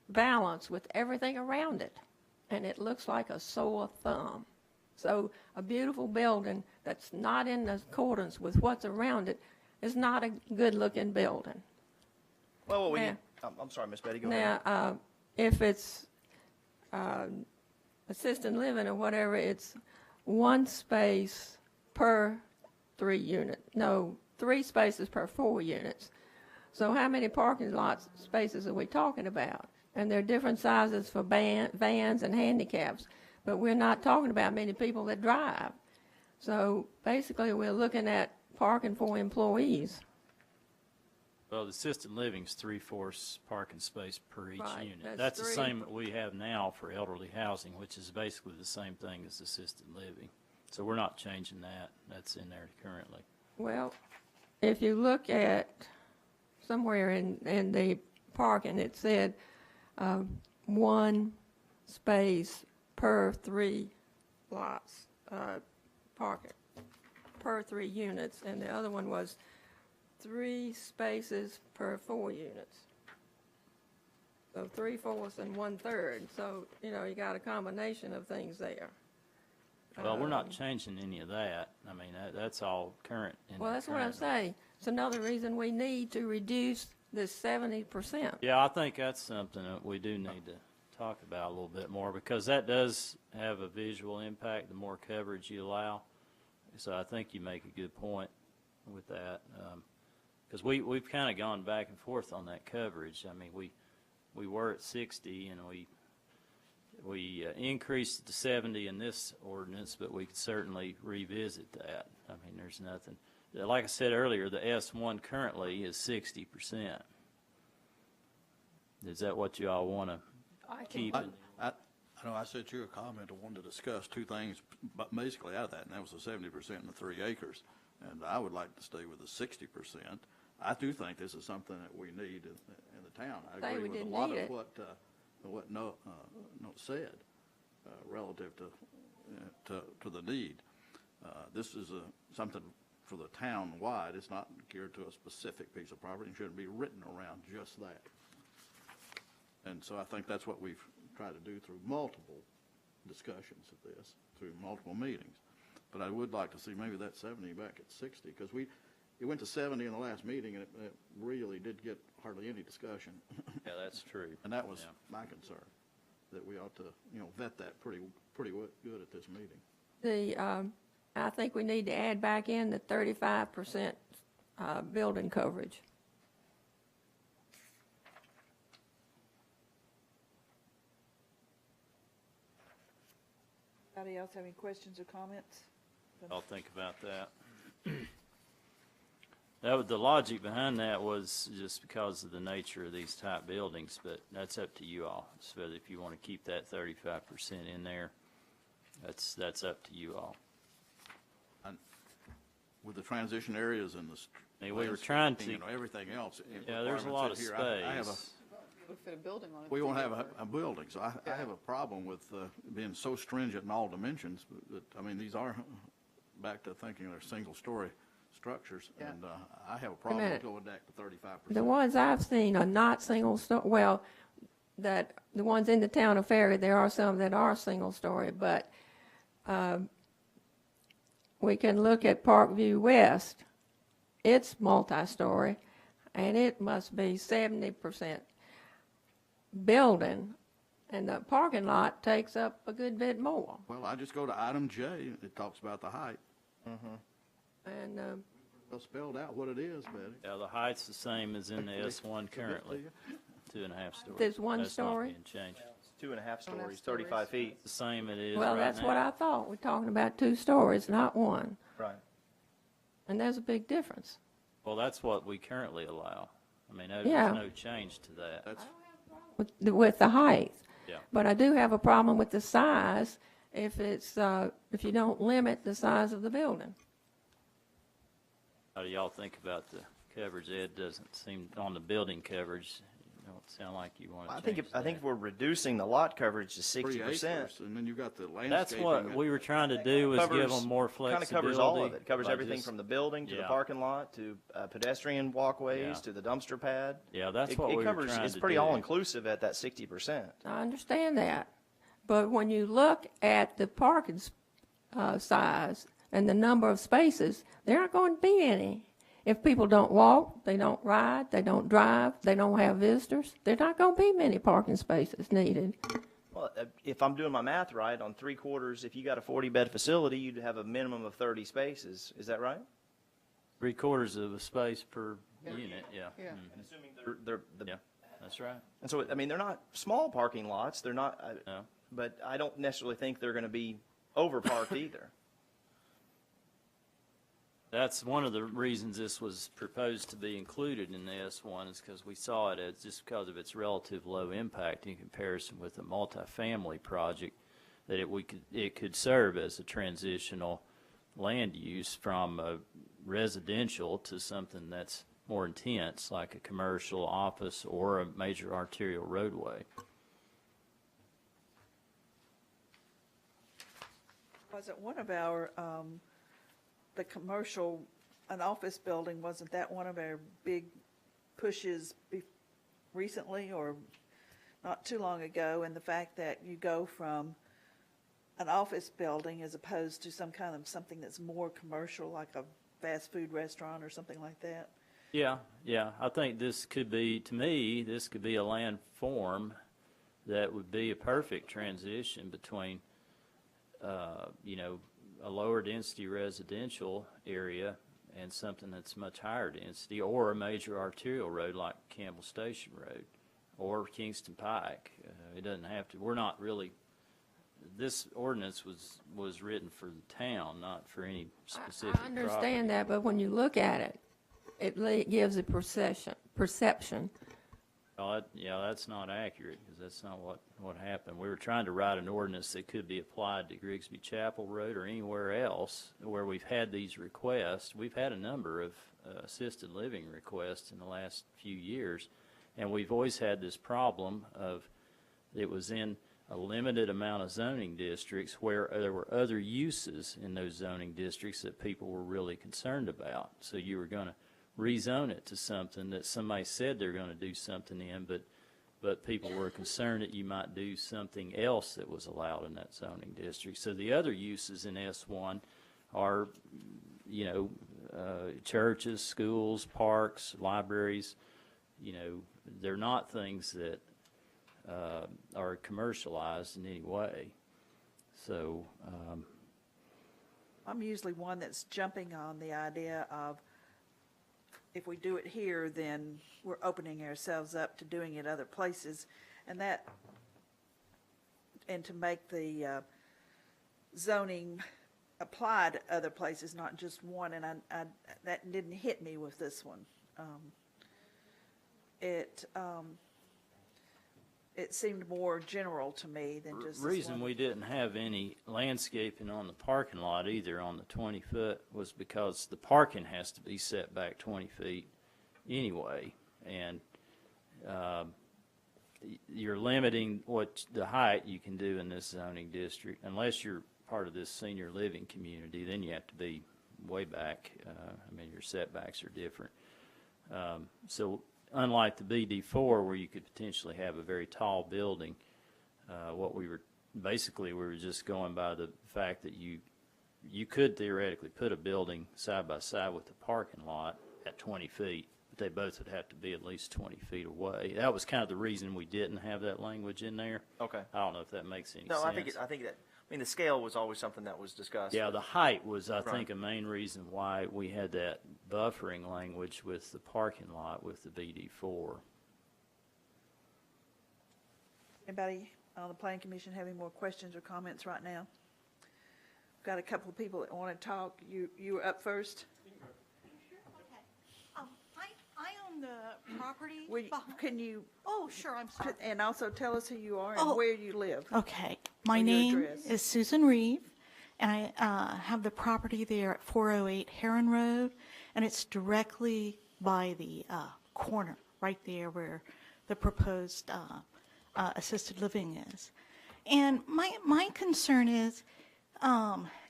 balance with everything around it. And it looks like a sore thumb. So a beautiful building that's not in accordance with what's around it is not a good-looking building. Well, what we Now- need, I'm sorry, Miss Betty, go ahead. Now, if it's assisted living or whatever, it's 1 space per 3 unit. No, 3 spaces per 4 units. So how many parking lots spaces are we talking about? And they're different sizes for vans and handicaps. But we're not talking about many people that drive. So basically, we're looking at parking for employees. Well, the assisted living's 3/4 parking space per each Right, unit. that's That's the 3. same that we have now for elderly housing, which is basically the same thing as assisted living. So we're not changing that. That's in there currently. Well, if you look at somewhere in the parking, it said 1 space per 3 lots, parking, per 3 units, and the other one was 3 spaces per 4 units. So 3/4 and 1/3. So, you got a combination of things there. Well, we're not changing any of that. I mean, that's all current. Well, that's what I'm saying. It's another reason we need to reduce this 70%. Yeah, I think that's something that we do need to talk about a little bit more, because that does have a visual impact the more coverage you allow. So I think you make a good point with that, because we've kind of gone back and forth on that coverage. I mean, we were at 60 and we increased it to 70 in this ordinance, but we could certainly revisit that. I mean, there's nothing, like I said earlier, the S1 currently is 60%. Is that what you all want to keep? I know I sent you a comment. I wanted to discuss 2 things, but basically out of that, and that was the 70% and the 3 acres. And I would like to stay with the 60%. I do think this is something that we need in the town. I agree with a lot of what Note said relative to the need. This is something for the town wide. It's not geared to a specific piece of property and shouldn't be written around just that. And so I think that's what we've tried to do through multiple discussions of this, through multiple meetings. But I would like to see maybe that 70 back at 60, because it went to 70 in the last meeting, and it really did get hardly any discussion. Yeah, that's true. And that was my concern, that we ought to, vet that pretty good at this meeting. I think we need to add back in the 35% building coverage. Anybody else have any questions or comments? I'll think about that. The logic behind that was just because of the nature of these type buildings, but that's up to you all. So if you want to keep that 35% in there, that's up to you all. With the transition areas and the I mean, we were trying to, everything else. yeah, there's a lot of here, space. Would fit a building on it. We won't have a building, so I have a problem with being so stringent in all dimensions. But, I mean, these are, back to thinking they're single-story structures, Yeah. and I have a problem with going back to 35%. The ones I've seen are not single-story, well, the ones in the town of Farragut, there are some that are single-story, but we can look at Parkview West. It's multi-story, and it must be 70% building And the parking lot takes up a good bit more. Well, I just go to item J, it talks about the height. And Well, spelled out what it is, Betty. Yeah, the height's the same as in the S1 currently, 2.5 stories. There's one That's not story? being changed. 2.5 stories, stories. 35 feet. The same it is well, right that's now. what I thought. We're talking about 2 stories, not 1. Right. And there's a big difference. Well, that's what we currently allow. I mean, Yeah. there's no change to that. That's, With the height. Yeah. But I do have a problem with the size if it's, if you don't limit the size of the building. How do y'all think about the coverage? Ed doesn't seem, on the building coverage, you don't sound like you want to I change think, I think that. if we're reducing the lot coverage to 3 60%. acres, and then you got the landscaping. That's what we were trying to do, was give them more Kind flexibility. of covers all of it. Covers by everything just- from the building to the Yeah. parking lot to pedestrian walkways Yeah. to the dumpster pad. Yeah, that's It- what it we were covers- trying It's to pretty do. all-inclusive at that 60%. I understand that. But when you look at the parking size and the number of spaces, there aren't going to be any. If people don't walk, they don't ride, they don't drive, they don't have visitors, there's not going to be many parking spaces needed. Well, if I'm doing my math right, on 3/4, if you got a 40-bed facility, you'd have a minimum of 30 spaces. Is that right? 3/4 of a space per unit, yeah. Yeah. Mhm. Assuming they're Yeah, that's right. And so, I mean, they're not small parking lots. They're not, No. but I don't necessarily think they're going to be overparked either. That's one of the reasons this was proposed to be included in the S1, is because we saw it as, just because of its relative low impact in comparison with a multifamily project, that it could serve as a transitional land use from a residential to something that's more intense, like a commercial office or a major arterial roadway. Wasn't one of our, the commercial, an office building, wasn't that one of our big pushes recently or not too long ago? And the fact that you go from an office building as opposed to some kind of something that's more commercial, like a fast food restaurant or something like that? Yeah, I think this could be, to me, this could be a land form that would be a perfect transition between, a lower density residential area and something that's much higher density, or a major arterial road like Campbell Station Road or Kingston Pike. It doesn't have to, we're not really, this ordinance was written for the town, not for any specific I understand property. that, but when you look at it, it gives a perception. Well, that's not accurate, because that's not what happened. We were trying to write an ordinance that could be applied to Grigsby Chapel Road or anywhere else where we've had these requests. We've had a number of assisted living requests in the last few years, and we've always had this problem of it was in a limited amount of zoning districts where there were other uses in those zoning districts that people were really concerned about. So you were going to rezone it to something that somebody said they're going to do something in, but people were concerned that you might do something else that was allowed in that zoning district. So the other uses in S1 are, churches, schools, parks, libraries. They're not things that are commercialized in any way. So I'm usually one that's jumping on the idea of, if we do it here, then we're opening ourselves up to doing it other places, and to make the zoning apply to other places, not just one. And I that didn't hit me with this one. It seemed more general to me than just the this reason one. we didn't have any landscaping on the parking lot either on the 20-foot was because the parking has to be set back 20 feet anyway, and you're limiting what the height you can do in this zoning district. Unless you're part of this senior living community, then you have to be way back. Your setbacks are different. So unlike the BD4, where you could potentially have a very tall building, we were just going by the fact that you could theoretically put a building side by side with the parking lot at 20 feet, but they both would have to be at least 20 feet away. That was kind of the reason we didn't have that language in there. Okay. I don't know if that makes any No, sense. I think that, I mean, the scale was always something that was discussed. Yeah, but- the height was, I Right. think, a main reason why we had that buffering language with the parking lot with the BD4. Anybody on the planning commission have any more questions or comments right now? Got a couple of people that want to talk. You were up first. I own the property. Can you, Oh, sure, I'm sorry. and also tell us who you are and Oh. where you live? Okay, my Or your name address. is Susan Reeve, and I have the property there at 408 Heron Road, and it's directly by the corner, right there where the proposed assisted living is. And my concern is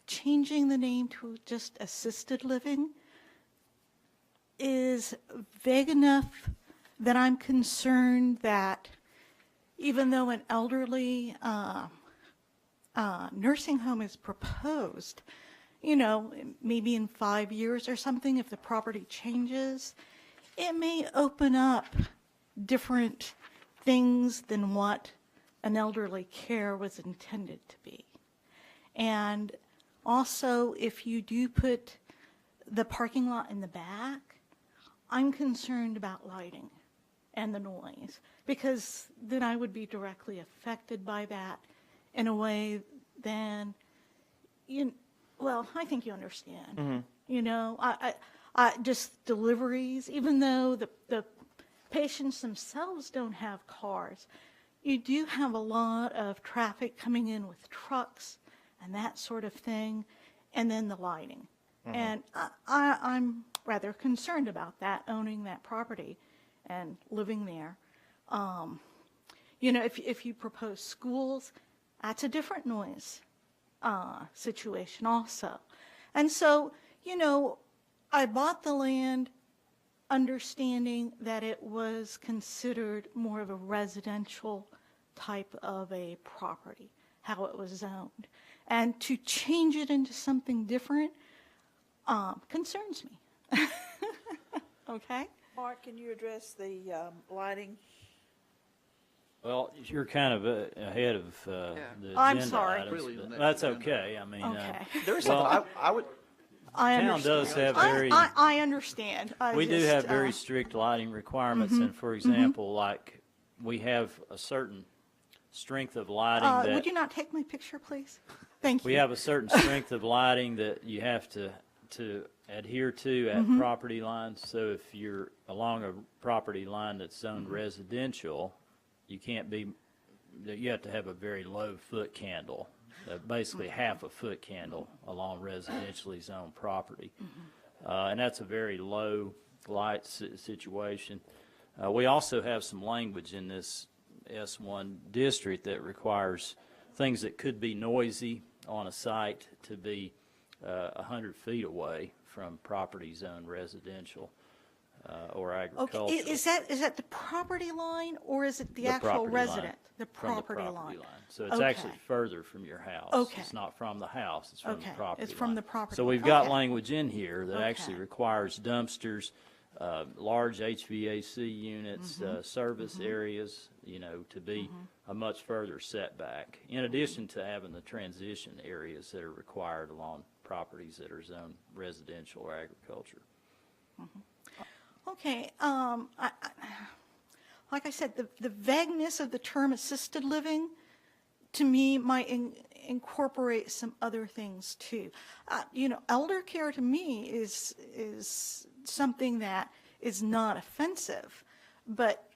changing the name to just assisted living is vague enough that I'm concerned that even though an elderly nursing home is proposed, you know, maybe in 5 years or something, if the property changes, it may open up different things than what an elderly care was intended to be. And also, if you do put the parking lot in the back, I'm concerned about lighting and the noise, because then I would be directly affected by that in a way than, well, I think you understand. You know, I just deliveries, even though the patients themselves don't have cars, you do have a lot of traffic coming in with trucks and that sort of thing, and then the lighting. And I'm rather concerned about that, owning that property and living there. You know, if you propose schools, that's a different noise situation also. And so, you know, I bought the land understanding that it was considered more of a residential type of a property, how it was zoned. And to change it into something different concerns me. Okay? Mark, can you address the lighting? Well, you're kind of ahead of the I'm agenda sorry. items, Really, the but next that's agenda. okay. I mean, Okay. There's Well, something I would, I town understand. does have very, I understand. we do have very strict lighting requirements, and for example, like, we have a certain strength of lighting that. Would you not take my picture, please? Thank you. We have a certain strength of lighting that you have to adhere to at property lines. So if you're along a property line that's zoned residential, you can't be, you have to have a very low foot candle, basically half a foot candle along residentially zoned property. And that's a very low light situation. We also have some language in this S1 district that requires things that could be noisy on a site to be 100 feet away from property zoned residential or agricultural. Okay, is that the property line, or is it the actual property line. resident? The From the property line. So it's Okay. actually further from your house. Okay. It's not from the house, it's from the Okay, property it's from line. the property So we've line. got Okay. language in here that actually Okay. requires dumpsters, large HVAC units, service areas, you know, to be a much further setback, in addition to having the transition areas that are required along properties that are zoned residential or agriculture. Okay, like I said, the vagueness of the term assisted living, to me, might incorporate some other things too. You know, elder care to me is something that is not offensive, but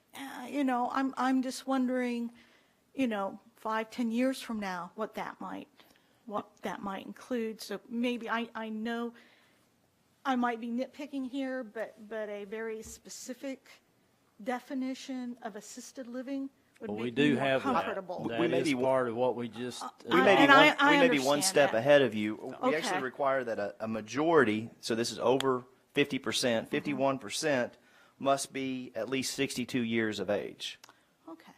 you know, I'm just wondering, you know, 5-10 years from now, what that might include. So maybe I know I might be nitpicking here, but a very specific definition of assisted living would Well, we make me do more have that. comfortable. We That may is be- part of what we just. we may be and one, I we may be one understand step that. ahead of you. We actually Okay. require that a majority, so this is over 50%, 51%, must be at least 62 years of age. Okay.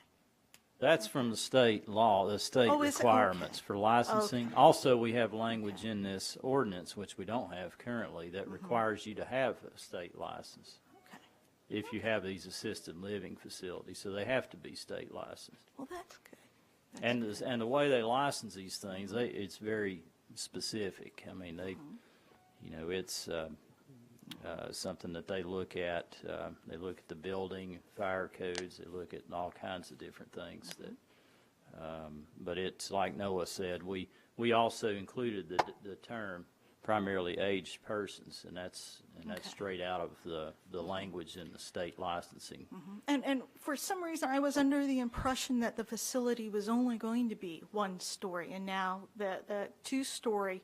That's from the state law, the state Oh, is it? requirements Okay. for licensing. Okay. Also, we have language in this ordinance, which we don't have currently, that requires you to have a state license. Okay. if you have these assisted living facilities, so they have to be state licensed. Well, that's good. And the way they license these things, it's very specific. I mean, it's something that they look at. They look at the building, fire codes. They look at all kinds of different things. But it's like Noah said. We also included the term primarily aged persons, and that's straight out of the language in the state licensing. And for some reason, I was under the impression that the facility was only going to be 1 story, and now the 2-story.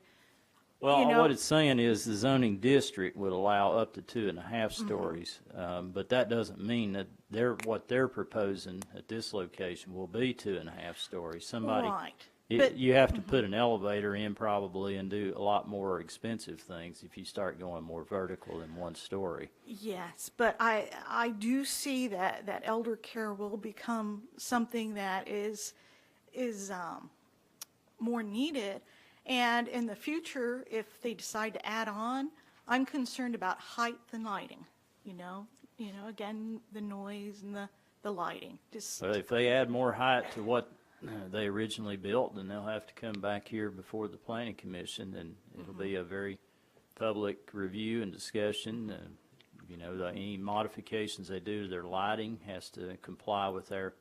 Well, You know- what it's saying is the zoning district would allow up to 2.5 stories, but that doesn't mean that what they're proposing at this location will be 2.5 stories. Right. But- You have to put an elevator in probably and do a lot more expensive things if you start going more vertical than 1 story. Yes, but I do see that elder care will become something that is more needed. And in the future, if they decide to add on, I'm concerned about height and lighting, again, the noise and the lighting. But if they add more height to what they originally built, then they'll have to come back here before the planning commission, and it'll be a very public review and discussion. Any modifications they do to their lighting has to comply with their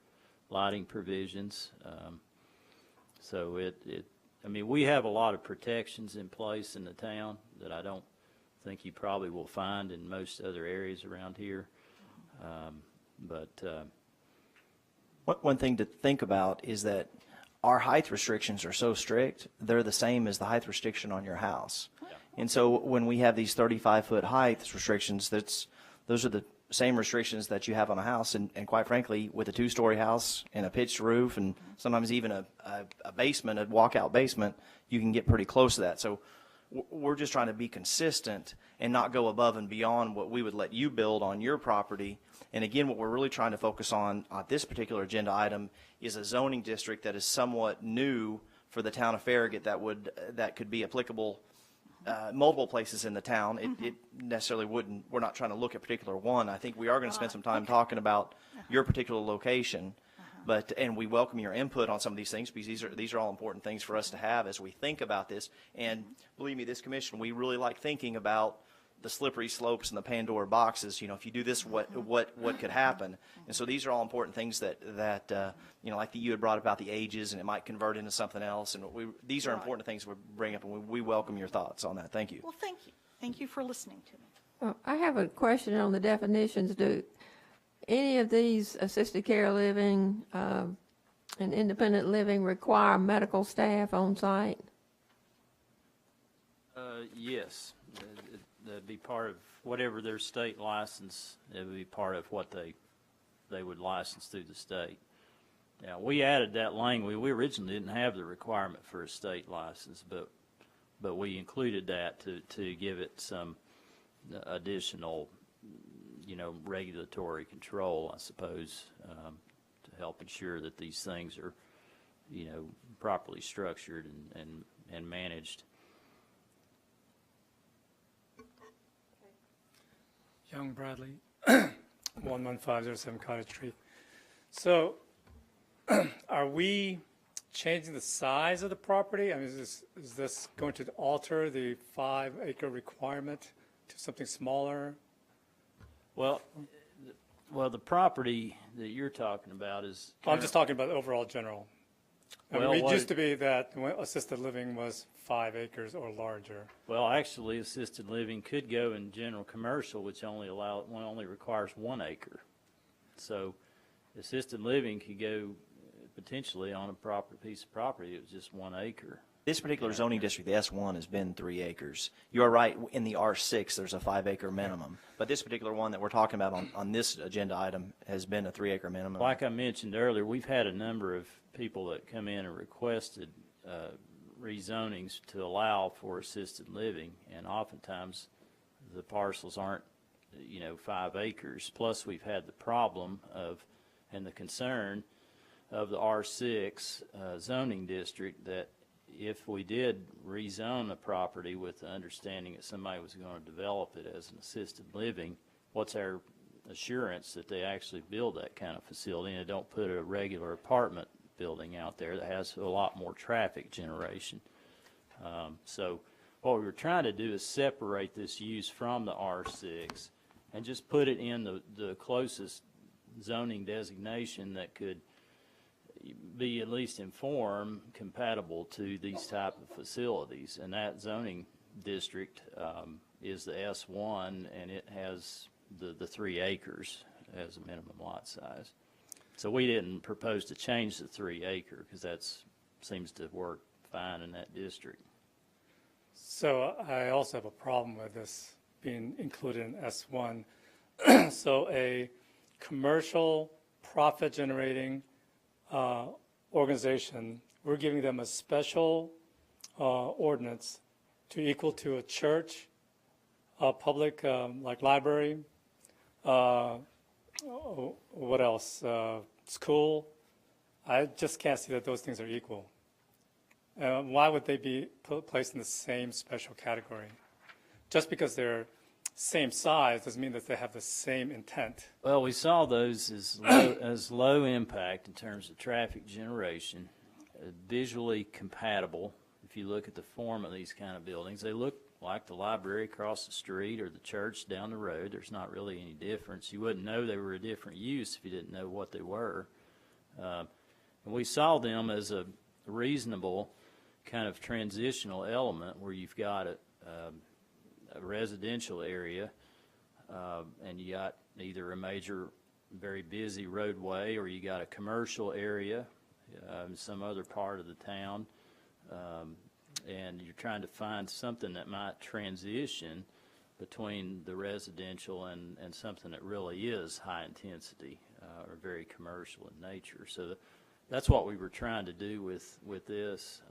lighting provisions. So we have a lot of protections in place in the town that I don't think you probably will find in most other areas around here. One thing to think about is that our height restrictions are so strict, they're the same as the height restriction on your house. And so when we have these 35-foot height restrictions, those are the same restrictions that you have on a house. And quite frankly, with a 2-story house and a pitched roof and sometimes even a basement, a walkout basement, you can get pretty close to that. So we're just trying to be consistent and not go above and beyond what we would let you build on your property. And again, what we're really trying to focus on this particular agenda item is a zoning district that is somewhat new for the town of Farragut that could be applicable multiple places in the town. It necessarily wouldn't. We're not trying to look at particular one. I think we are going to spend some time talking about your particular location. And we welcome your input on some of these things, because these are all important things for us to have as we think about this. And believe me, this commission, we really like thinking about the slippery slopes and the Pandora boxes. If you do this, what could happen? And so these are all important things that like you had brought about the ages, and it might convert into something else. And these are important things we bring up, and we welcome your thoughts on that. Thank you. Well, thank you. Thank you for listening to me. Well, I have a question on the definitions. Do any of these assisted care living and independent living require medical staff on site? Yes. That'd be part of whatever their state license. It would be part of what they would license through the state. Now, we added that language. We originally didn't have the requirement for a state license, but we included that to give it some additional, regulatory control, I suppose, to help ensure that these things are, properly structured and managed. Young Bradley, 11507 Cottage Street. So, are we changing the size of the property? I mean, is this going to alter the 5-acre requirement to something smaller? Well, the property that you're talking about is. I'm just talking about overall general. I mean, it used to be that assisted living was 5 acres or larger. Well, actually, assisted living could go in general commercial, which only requires 1 acre. So, assisted living could go potentially on a proper piece of property. It was just 1 acre. This particular zoning district, the S1, has been 3 acres. You are right, in the R6, there's a 5-acre minimum. But this particular one that we're talking about on this agenda item has been a 3-acre minimum. Like I mentioned earlier, we've had a number of people that come in and requested rezonings to allow for assisted living, and oftentimes the parcels aren't, 5 acres. Plus, we've had the problem and the concern of the R6 zoning district that if we did rezone a property with the understanding that somebody was going to develop it as an assisted living, what's our assurance that they actually build that kind of facility, and they don't put a regular apartment building out there that has a lot more traffic generation. So what we were trying to do is separate this use from the R6 and just put it in the closest zoning designation that could be at least in form compatible to these type of facilities. And that zoning district is the S1, and it has the 3 acres as a minimum lot size. So we didn't propose to change the 3 acre because that seems to work fine in that district. So I also have a problem with this being included in S1. So a commercial profit-generating organization, we're giving them a special ordinance to equal to a church, a public like library, what else? School. I just can't see that those things are equal. Why would they be placed in the same special category? Just because they're same size doesn't mean that they have the same intent. Well, we saw those as low impact in terms of traffic generation, visually compatible. If you look at the form of these kind of buildings, they look like the library across the street or the church down the road. There's not really any difference. You wouldn't know they were a different use if you didn't know what they were. And we saw them as a reasonable kind of transitional element where you've got a residential area and you got either a major, very busy roadway or you got a commercial area in some other part of the town. And you're trying to find something that might transition between the residential and something that really is high intensity or very commercial in nature. So that's what we were trying to do with this,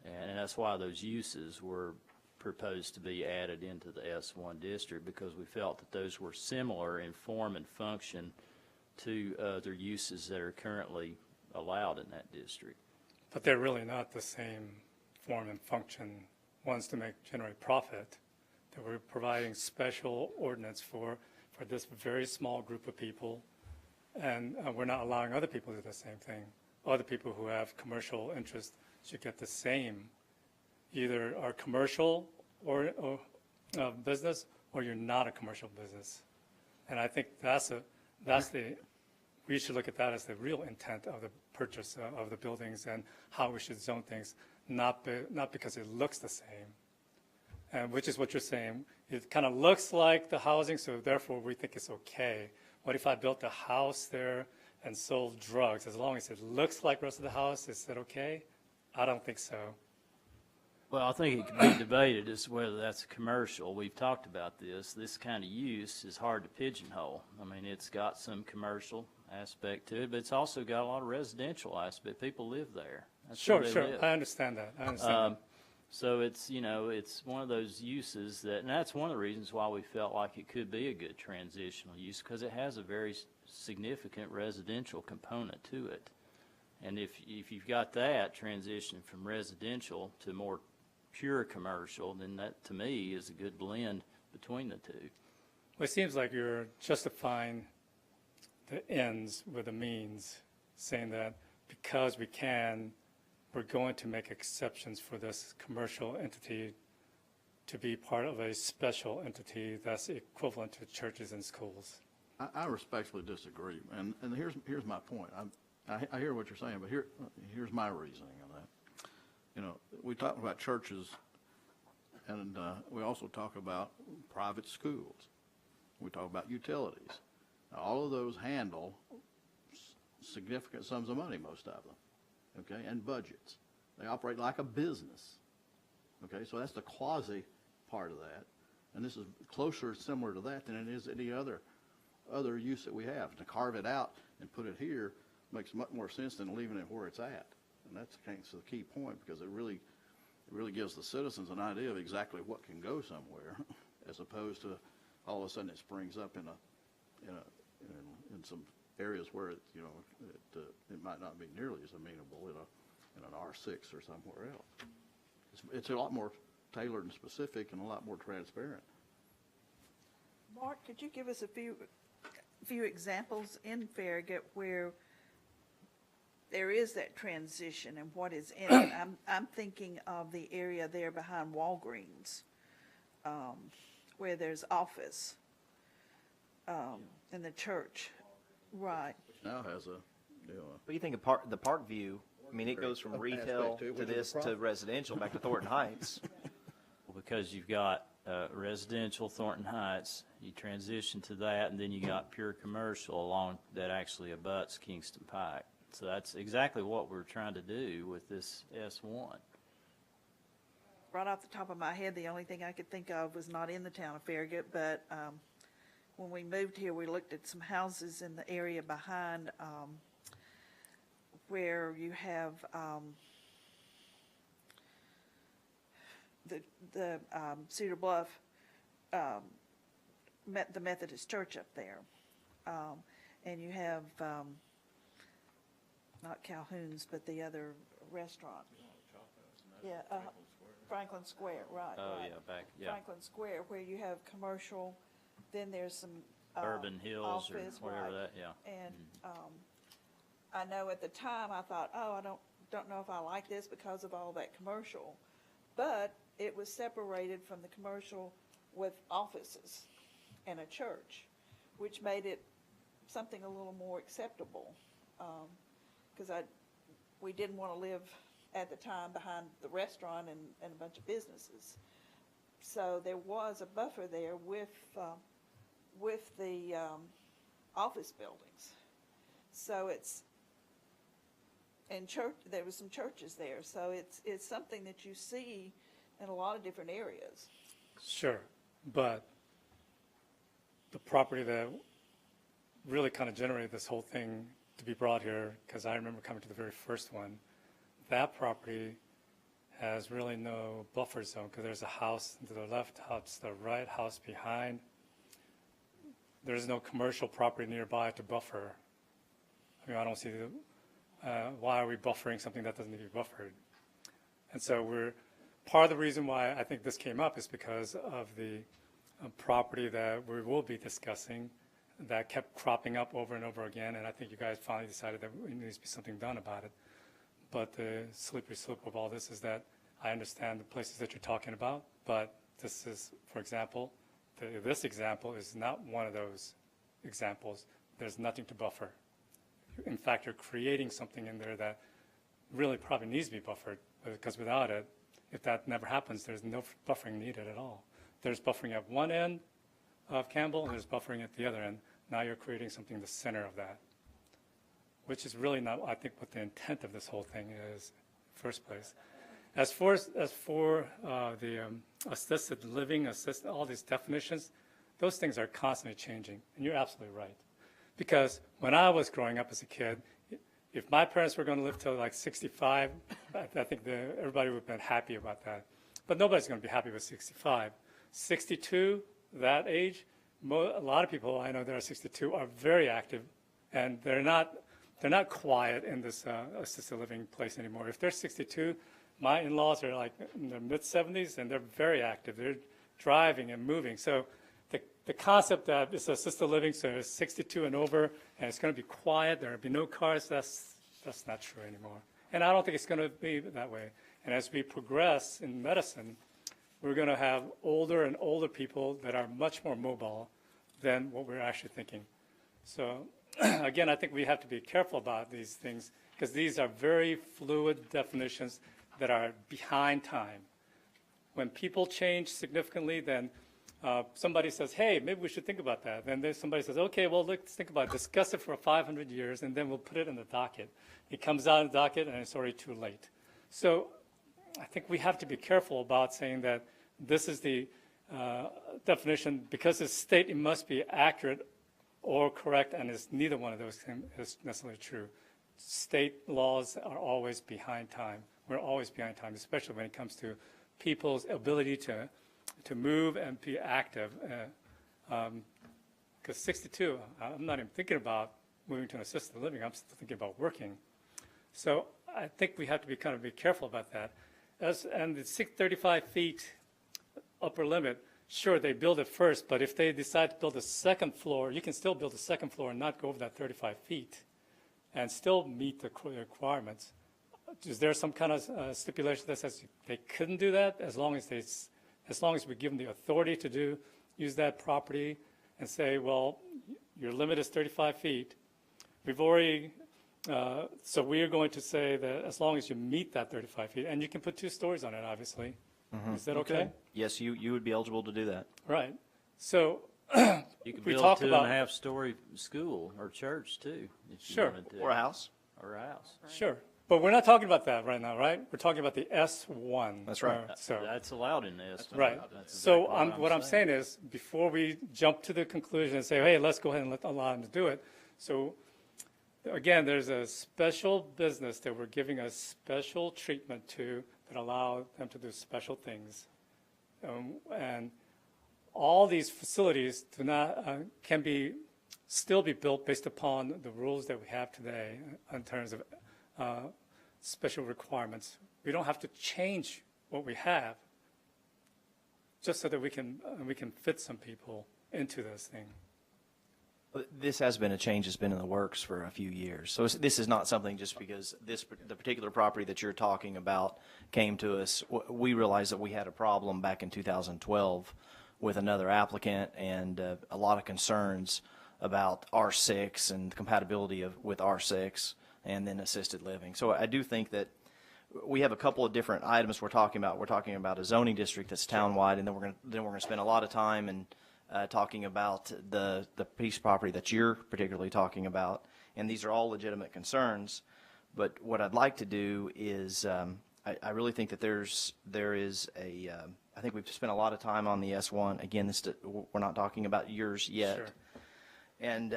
and that's why those uses were proposed to be added into the S1 district, because we felt that those were similar in form and function to other uses that are currently allowed in that district. But they're really not the same form and function. One's to generate profit, that we're providing special ordinance for this very small group of people, and we're not allowing other people to do the same thing. Other people who have commercial interests should get the same. Either are commercial or business, or you're not a commercial business. And I think we should look at that as the real intent of the purchase of the buildings and how we should zone things, not because it looks the same, and which is what you're saying. It kind of looks like the housing, so therefore we think it's okay. What if I built a house there and sold drugs? As long as it looks like the rest of the house, is that okay? I don't think so. Well, I think it can be debated as to whether that's a commercial. We've talked about this. This kind of use is hard to pigeonhole. I mean, it's got some commercial aspect to it, but it's also got a lot of residential aspect. People live there. That's where they live. I understand that. So it's, it's one of those uses and that's one of the reasons why we felt like it could be a good transitional use, because it has a very significant residential component to it. And if you've got that transition from residential to more pure commercial, then that, to me, is a good blend between the two. Well, it seems like you're justifying the ends with the means, saying that because we can, we're going to make exceptions for this commercial entity to be part of a special entity that's equivalent to churches and schools. I respectfully disagree, and here's my point. I hear what you're saying, but here's my reasoning on that. We talk about churches, and we also talk about private schools. We talk about utilities. Now, all of those handle significant sums of money, most of them, okay, and budgets. They operate like a business, okay? So that's the quasi part of that, and this is similar to that than it is any other use that we have. To carve it out and put it here makes much more sense than leaving it where it's at. And that's the key point, because it really gives the citizens an idea of exactly what can go somewhere, as opposed to all of a sudden it springs up in some areas where it might not be nearly as amenable in an R6 or somewhere else. It's a lot more tailored and specific and a lot more transparent. Mark, could you give us a few examples in Farragut where there is that transition and what is in it? I'm thinking of the area there behind Walgreens, where there's office, and the church, right? Which now has a, What do you think of the park view? I mean, it goes from retail aspect to it, to which is a this to problem. residential back to Thornton Heights. Well, because you've got residential Thornton Heights, you transition to that, and then you got pure commercial along that actually abuts Kingston Pike. So that's exactly what we're trying to do with this S1. Right off the top of my head, the only thing I could think of was not in the town of Farragut, but when we moved here, we looked at some houses in the area behind where you have the Cedar Bluff, the Methodist Church up there, and you have not Calhoun's, but the other restaurant. Yeah, Franklin Square, right. Oh, right. yeah. Franklin Square, where you have commercial, then there's some Urban Hills or office, whatever right. that, yeah. And I know at the time I thought, oh, I don't know if I like this because of all that commercial, but it was separated from the commercial with offices and a church, which made it something a little more acceptable. Because we didn't want to live at the time behind the restaurant and a bunch of businesses. So there was a buffer there with the office buildings. So and church, there was some churches there. So it's something that you see in a lot of different areas. Sure, but the property that really kind of generated this whole thing to be brought here, because I remember coming to the very first one, that property has really no buffer zone because there's a house to the left, house to the right, house behind. There's no commercial property nearby to buffer. I mean, I don't see why are we buffering something that doesn't need to be buffered? And so part of the reason why I think this came up is because of the property that we will be discussing that kept cropping up over and over again, and I think you guys finally decided that there needs to be something done about it. But the slippery slope of all this is that I understand the places that you're talking about, but this is, for example, this example is not one of those examples. There's nothing to buffer. In fact, you're creating something in there that really probably needs to be buffered, because without it, if that never happens, there's no buffering needed at all. There's buffering at one end of Campbell, and there's buffering at the other end. Now you're creating something in the center of that, which is really not, I think, what the intent of this whole thing is in the first place. As for the assisted living, all these definitions, those things are constantly changing, and you're absolutely right. Because when I was growing up as a kid, if my parents were going to live till like 65, I think everybody would have been happy about that. But nobody's going to be happy with 65. 62, that age, a lot of people I know that are 62 are very active, and they're not quiet in this assisted living place anymore. If they're 62, my in-laws are like in their mid-70s, and they're very active. They're driving and moving. So the concept that it's assisted living, so it's 62 and over, and it's going to be quiet, there will be no cars, that's not true anymore. And I don't think it's going to be that way. And as we progress in medicine, we're going to have older and older people that are much more mobile than what we're actually thinking. So again, I think we have to be careful about these things because these are very fluid definitions that are behind time. When people change significantly, then somebody says, hey, maybe we should think about that. Then there's somebody says, okay, well, let's think about it. Discuss it for 500 years, and then we'll put it in the docket. It comes out in the docket, and it's already too late. So I think we have to be careful about saying that this is the definition. Because it's state, it must be accurate or correct, and it's neither one of those things is necessarily true. State laws are always behind time. We're always behind time, especially when it comes to people's ability to move and be active. Because 62, I'm not even thinking about moving to an assisted living. I'm still thinking about working. So I think we have to be careful about that. And the 35 feet upper limit sure, they build it first, but if they decide to build a second floor, you can still build a second floor and not go over that 35 feet and still meet the requirements. Is there some kind of stipulation that says they couldn't do that as long as we give them the authority to use that property and say, well, your limit is 35 feet. We've already, so we are going to say that as long as you meet that 35 feet, and you can put 2 stories on it, obviously. Is that okay? Yes, you would be eligible to do that. Right. So You could we build talk a about 2.5-story school or church too, if you Sure. wanted to. Or a house. Or a house. Sure, but we're not talking about that right now, right? We're talking about the S1. That's right. So That's allowed in this. right. That's So exactly what I'm saying is, before we jump to the conclusion and say, hey, let's go ahead and allow them to do it. So again, there's a special business that we're giving a special treatment to that allow them to do special things. And all these facilities do not, can still be built based upon the rules that we have today in terms of special requirements. We don't have to change what we have just so that we can fit some people into this thing. This has been a change that's been in the works for a few years. So this is not something just because the particular property that you're talking about came to us. We realized that we had a problem back in 2012 with another applicant and a lot of concerns about R6 and the compatibility with R6 and then assisted living. So I do think that we have a couple of different items we're talking about. We're talking about a zoning district that's townwide, and then we're going to spend a lot of time and talking about the piece of property that you're particularly talking about, and these are all legitimate concerns. But what I'd like to do is, I really think that there is a, I think we've spent a lot of time on the S1. Again, we're not talking about yours yet, Sure. and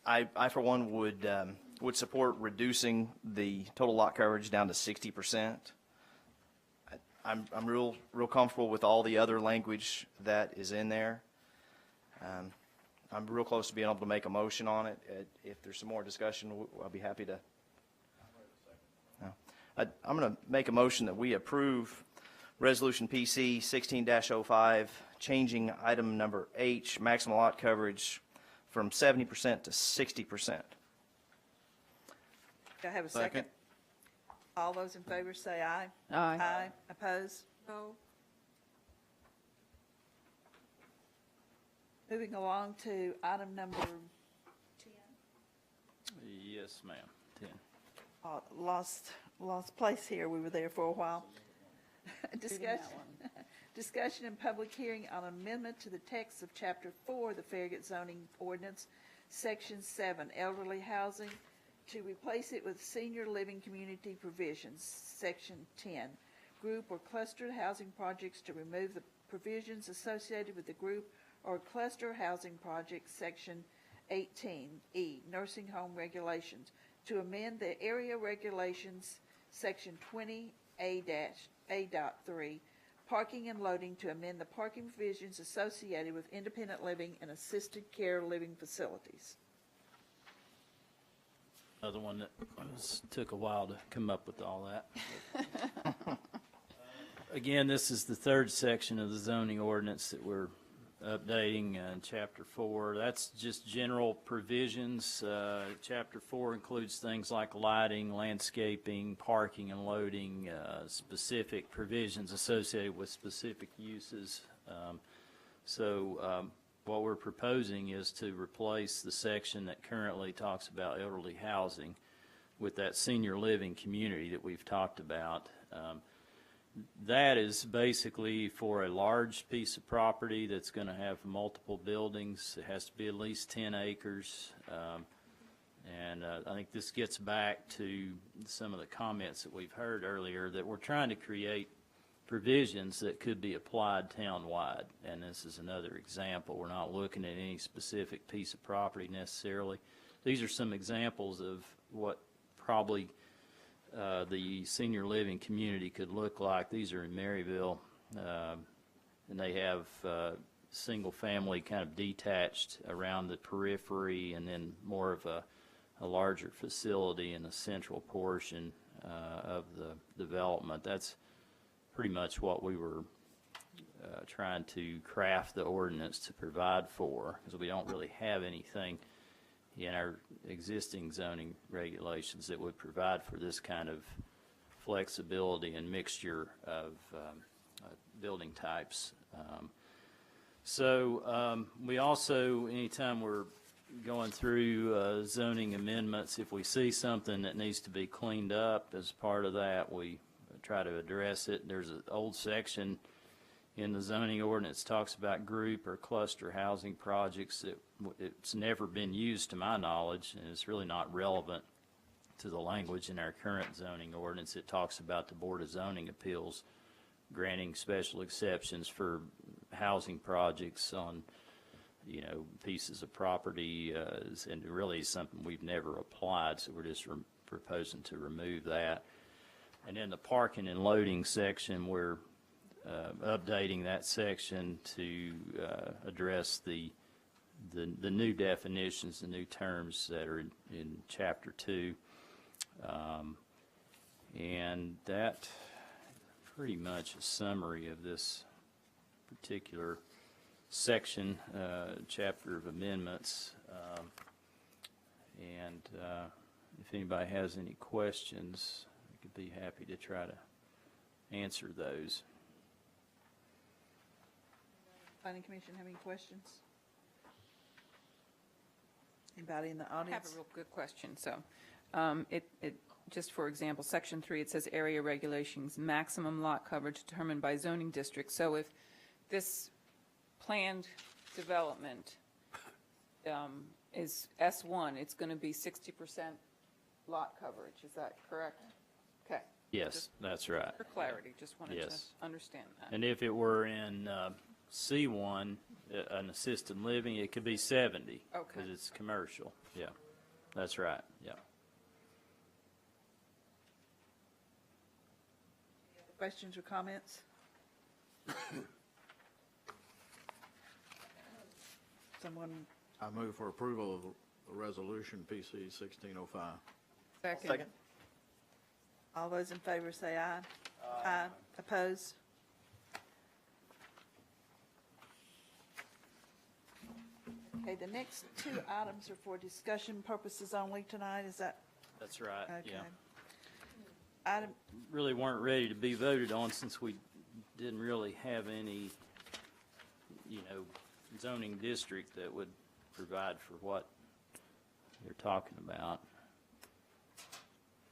I for one would support reducing the total lot coverage down to 60%. I'm real comfortable with all the other language that is in there. I'm real close to being able to make a motion on it. If there's some more discussion, I'll be happy to. No. I'm going to make a motion that we approve Resolution PC 16-05, changing item number H, maximum lot coverage from 70% to 60%. Do I have a second? All those in favor say aye. Aye. Aye. Opposed? No. Moving along to item number Yes, ma'am. 10. lost place here. We were there for a while. Discussion and public hearing on amendment to the text of Chapter 4 of the Farragut zoning ordinance, Section 7, elderly housing, to replace it with senior living community provisions, Section 10, group or clustered housing projects, to remove the provisions associated with the group or cluster housing project, Section 18E, nursing home regulations, to amend the area regulations, Section 20A-A.3, parking and loading, to amend the parking provisions associated with independent living and assisted care living facilities. Another one that took a while to come up with all that. Again, this is the third section of the zoning ordinance that we're updating in Chapter 4. That's just general provisions. Chapter 4 includes things like lighting, landscaping, parking and loading, specific provisions associated with specific uses. What we're proposing is to replace the section that currently talks about elderly housing with that senior living community that we've talked about. That is basically for a large piece of property that's going to have multiple buildings. It has to be at least 10 acres. I think this gets back to some of the comments that we've heard earlier, that we're trying to create provisions that could be applied townwide. And this is another example. We're not looking at any specific piece of property necessarily. These are some examples of what probably the senior living community could look like. These are in Maryville, and they have single family kind of detached around the periphery, and then more of a larger facility in the central portion of the development. That's pretty much what we were trying to craft the ordinance to provide for, because we don't really have anything in our existing zoning regulations that would provide for this kind of flexibility and mixture of building types. We also, anytime we're going through zoning amendments, if we see something that needs to be cleaned up as part of that, we try to address it. There's an old section in the zoning ordinance talks about group or cluster housing projects that it's never been used to my knowledge, and it's really not relevant to the language in our current zoning ordinance. It talks about the Board of Zoning Appeals granting special exceptions for housing projects on, you know, pieces of property, and really something we've never applied, so we're just proposing to remove that. And in the parking and loading section, we're updating that section to address the new definitions, the new terms that are in Chapter 2. And that pretty much a summary of this particular section, chapter of amendments. If anybody has any questions, I could be happy to try to answer those. Planning Commission have any questions? Anybody in the audience? I have a real good question. So, just for example, Section 3, it says area regulations, maximum lot coverage determined by zoning district. So if this planned development is S1, it's going to be 60% lot coverage. Is that correct? Okay. Yes, that's right. For clarity, just wanted Yes. to understand that. And if it were in C1, an assisted living, it could be 70. Okay. Because it's commercial. Yeah, that's right, yeah. Questions or comments? Someone, I move for approval of the resolution PC 1605. Second. all those in favor say aye. Aye. Opposed? Okay, the next two items are for discussion purposes only tonight, is that? That's right, Okay. yeah. Item, Really weren't ready to be voted on since we didn't really have any, you know, zoning district that would provide for what you're talking about.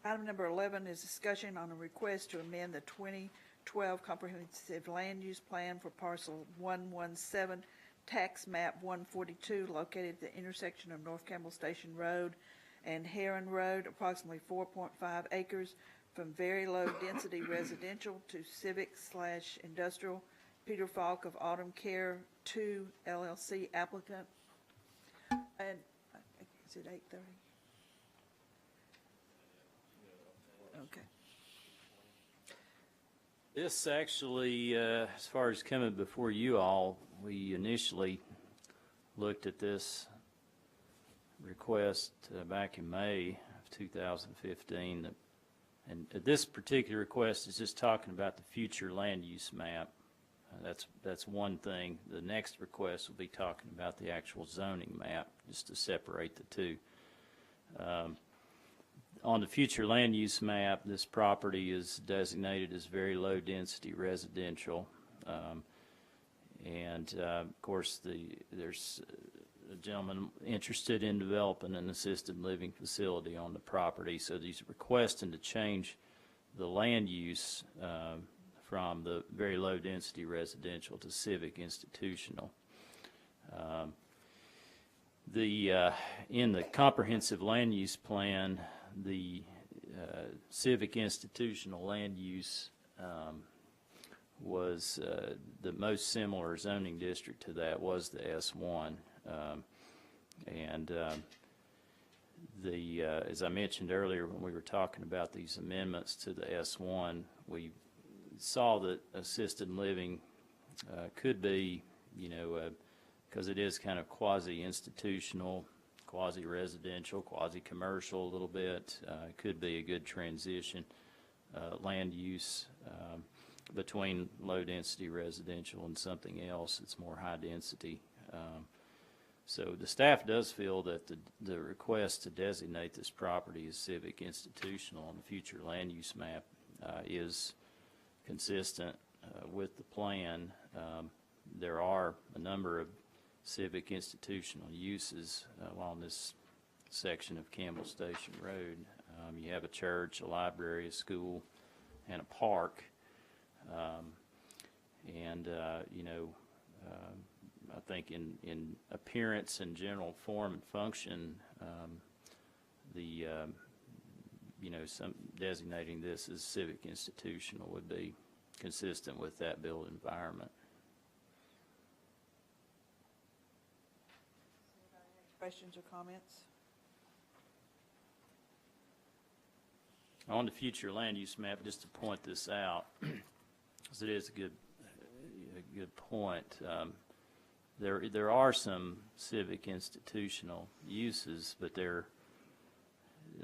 item number 11 is discussion on a request to amend the 2012 Comprehensive Land Use Plan for parcel 117, tax map 142, located at the intersection of North Campbell Station Road and Heron Road, approximately 4.5 acres, from very low density residential to civic/industrial. Peter Falk of Autumn Care 2 LLC applicant. And is it 8:30? Okay. This actually, as far as coming before you all, we initially looked at this request back in May of 2015. And this particular request is just talking about the future land use map. That's one thing. The next request will be talking about the actual zoning map, just to separate the two. On the future land use map, this property is designated as very low density residential. Of course, there's a gentleman interested in developing an assisted living facility on the property, so he's requesting to change the land use from the very low density residential to civic institutional. In the comprehensive land use plan, the civic institutional land use was the most similar zoning district to that was the S1. As I mentioned earlier when we were talking about these amendments to the S1, we saw that assisted living could be, you know, because it is kind of quasi-institutional, quasi-residential, quasi-commercial a little bit, could be a good transition land use. between low-density residential and something else that's more high-density. So the staff does feel that the request to designate this property as civic institutional on the future land use map is consistent with the plan. There are a number of civic institutional uses along this section of Campbell Station Road. You have a church, a library, a school, and a park. I think in appearance and general form and function, some designating this as civic institutional would be consistent with that built environment. Questions or comments? On the future land use map, just to point this out, because it is a good point. There are some civic institutional uses, but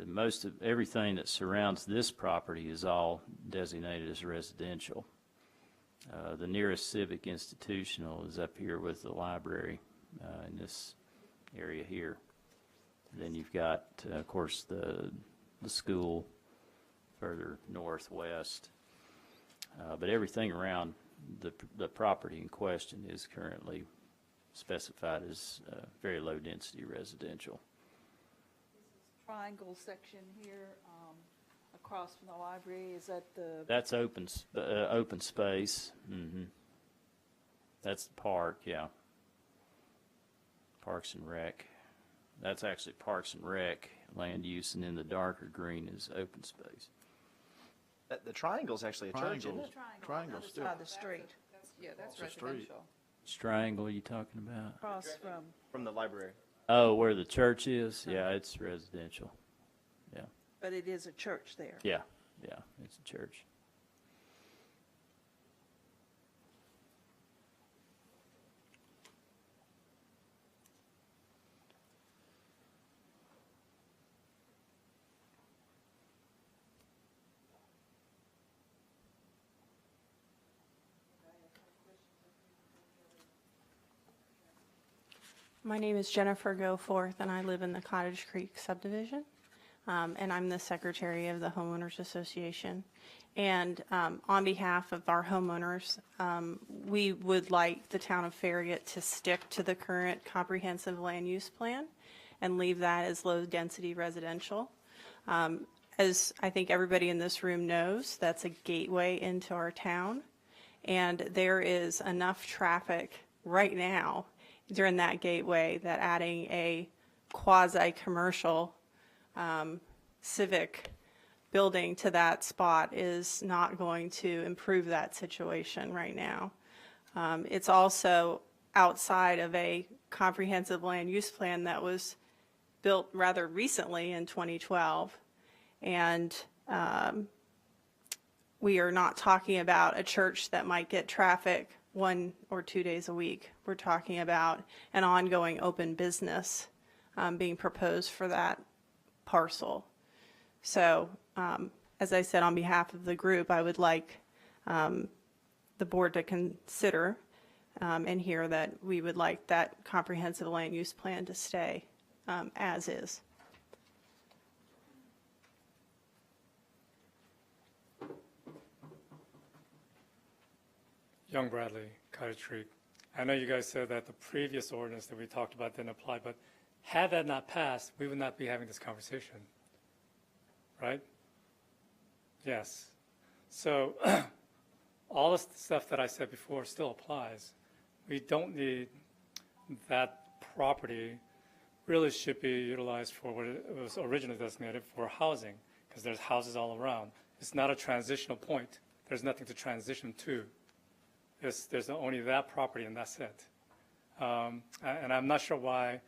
most of everything that surrounds this property is all designated as residential. The nearest civic institutional is up here with the library in this area here. Then you've got, of course, the school further northwest. But everything around the property in question is currently specified as very low density residential. Triangle section here across from the library, is that the? That's open space. Mm-hmm. That's the park, yeah. Parks and Rec. That's actually Parks and Rec land use, and then the darker green is open space. The triangle's actually a church, isn't it? Triangle's still. Side of the street, That's Off the street. residential. Which triangle are you talking about? across From the library. Oh, where the church is? Yeah, it's residential. Yeah, but it is a church there. yeah, it's a church. My name is Jennifer Goforth, and I live in the Cottage Creek subdivision, and I'm the secretary of the Homeowners Association. And on behalf of our homeowners, we would like the town of Farragut to stick to the current comprehensive land use plan and leave that as low-density residential. As I think everybody in this room knows, that's a gateway into our town, and there is enough traffic right now during that gateway that adding a quasi-commercial civic building to that spot is not going to improve that situation right now. It's also outside of a comprehensive land use plan that was built rather recently in 2012. And we are not talking about a church that might get traffic 1 or 2 days a week. We're talking about an ongoing open business being proposed for that parcel. So, as I said, on behalf of the group, I would like the board to consider and hear that we would like that comprehensive land use plan to stay as is. Young Bradley, Cottage Creek. I know you guys said that the previous ordinance that we talked about didn't apply, but had that not passed, we would not be having this conversation, right? Yes. So all the stuff that I said before still applies. We don't need that property really should be utilized for what it was originally designated for, housing, because there's houses all around. It's not a transitional point. There's nothing to transition to. There's only that property and that's it. And I'm not sure why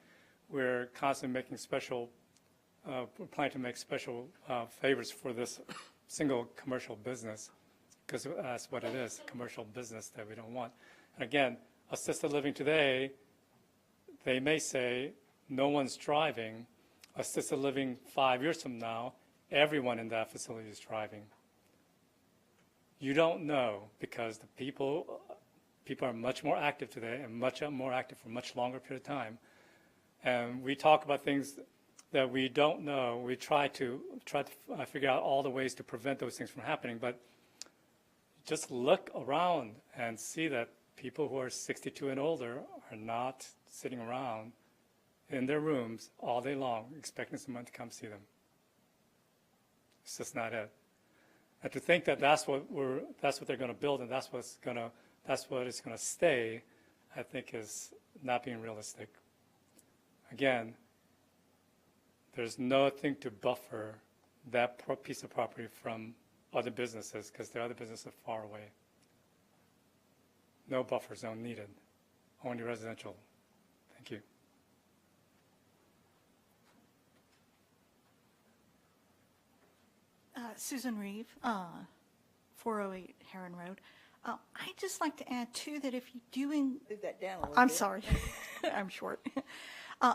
we're constantly making special, we're planning to make special favors for this single commercial business, because that's what it is, commercial business that we don't want. And again, assisted living today, they may say no one's driving. Assisted living 5 years from now, everyone in that facility is driving. You don't know, because the people are much more active today and much more active for a much longer period of time. And we talk about things that we don't know. We try to figure out all the ways to prevent those things from happening. But just look around and see that people who are 62 and older are not sitting around in their rooms all day long expecting someone to come see them. It's just not it. And to think that that's what they're going to build and that's what it's going to stay, I think is not being realistic. Again, there's nothing to buffer that piece of property from other businesses because the other businesses are far away. No buffer zone needed, only residential. Thank you. Susan Reeve, 408 Heron Road. I'd just like to add, too, that if you do... Move that down a little I'm bit. sorry. I'm short.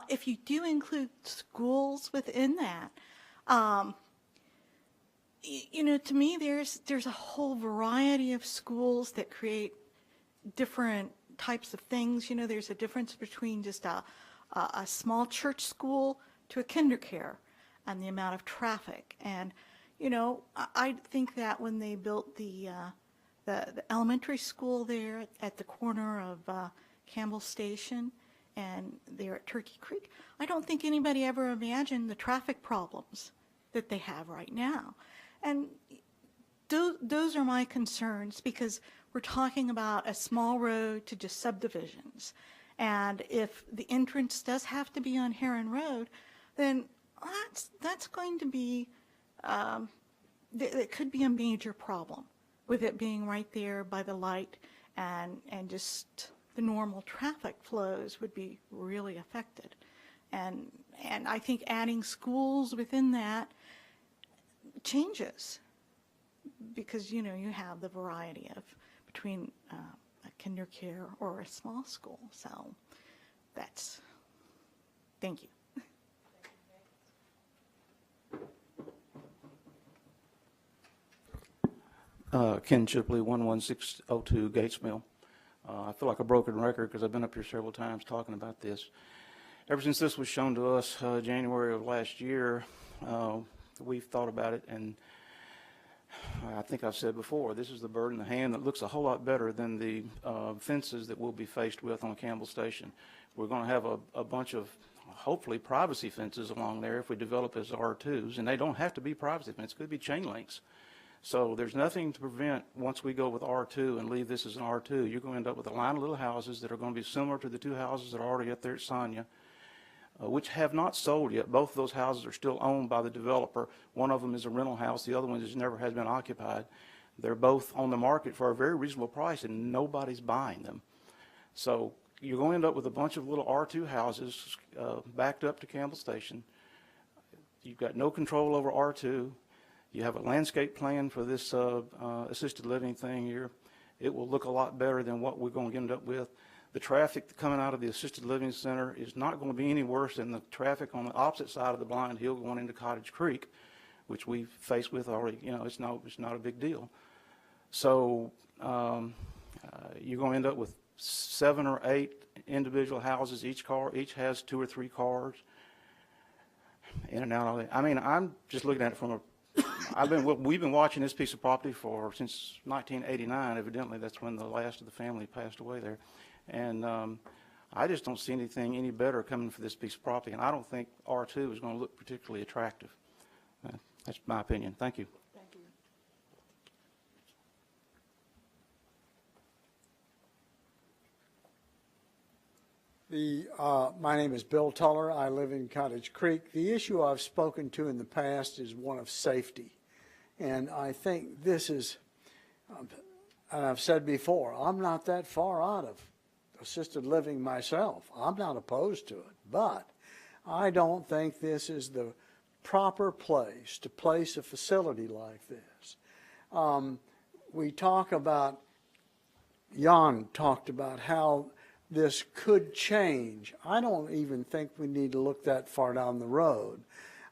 If you do include schools within that, you know, to me, there's a whole variety of schools that create different types of things. You know, there's a difference between just a small church school to a kindercare and the amount of traffic. And, you know, I think that when they built the elementary school there at the corner of Campbell Station and there at Turkey Creek, I don't think anybody ever imagined the traffic problems that they have right now. And those are my concerns, because we're talking about a small road to just subdivisions. And if the entrance does have to be on Heron Road, then that's going to be, it could be a major problem with it being right there by the light, and just the normal traffic flows would be really affected. And I think adding schools within that changes, because, you know, you have the variety of between a kindercare or a small school. So that's, thank you. Ken Chipley, 11602 Gates Mill. I feel like a broken record because I've been up here several times talking about this. Ever since this was shown to us January of last year, we've thought about it, and I think I've said before, this is the bird in the hand that looks a whole lot better than the fences that we'll be faced with on Campbell Station. We're going to have a bunch of, hopefully, privacy fences along there if we develop as R2s, and they don't have to be privacy fences. It could be chain links. So there's nothing to prevent, once we go with R2 and leave this as an R2, you're going to end up with a line of little houses that are going to be similar to the two houses that are already up there at Sonia, which have not sold yet. Both of those houses are still owned by the developer. One of them is a rental house. The other one has never been occupied. They're both on the market for a very reasonable price, and nobody's buying them. So you're going to end up with a bunch of little R2 houses backed up to Campbell Station. You've got no control over R2. You have a landscape plan for this assisted living thing here. It will look a lot better than what we're going to end up with. The traffic coming out of the assisted living center is not going to be any worse than the traffic on the opposite side of the Blind Hill going into Cottage Creek, which we've faced with already. You know, it's not a big deal. So you're going to end up with 7 or 8 individual houses. Each has 2 or 3 cars in and out of it. I mean, I'm just looking at it from a we've been watching this piece of property since 1989. Evidently, that's when the last of the family passed away there. And I just don't see anything any better coming for this piece of property. And I don't think R2 is going to look particularly attractive. That's my opinion. Thank you. Thank you. My name is Bill Tuller. I live in Cottage Creek. The issue I've spoken to in the past is one of safety. And I think this is, and I've said before, I'm not that far out of assisted living myself. I'm not opposed to it. But I don't think this is the proper place to place a facility like this. We talk about, Jan talked about how this could change. I don't even think we need to look that far down the road.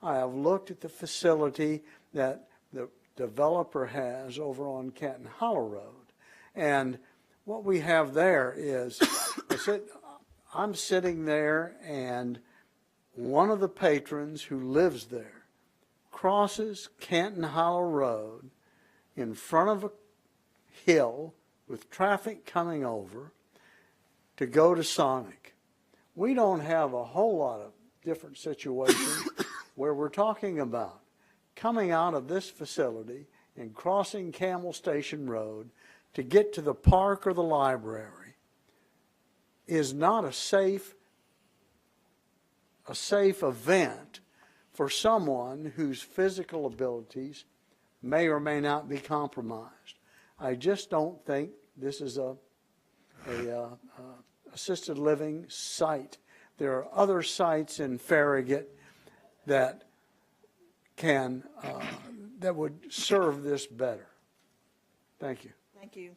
I have looked at the facility that the developer has over on Canton Hollow Road. And what we have there is, I'm sitting there, and one of the patrons who lives there crosses Canton Hollow Road in front of a hill with traffic coming over to go to Sonic. We don't have a whole lot of different situations where we're talking about coming out of this facility and crossing Camel Station Road to get to the park or the library is not a safe event for someone whose physical abilities may or may not be compromised. I just don't think this is a assisted living site. There are other sites in Farragut that can that would serve this better. Thank you. Thank you.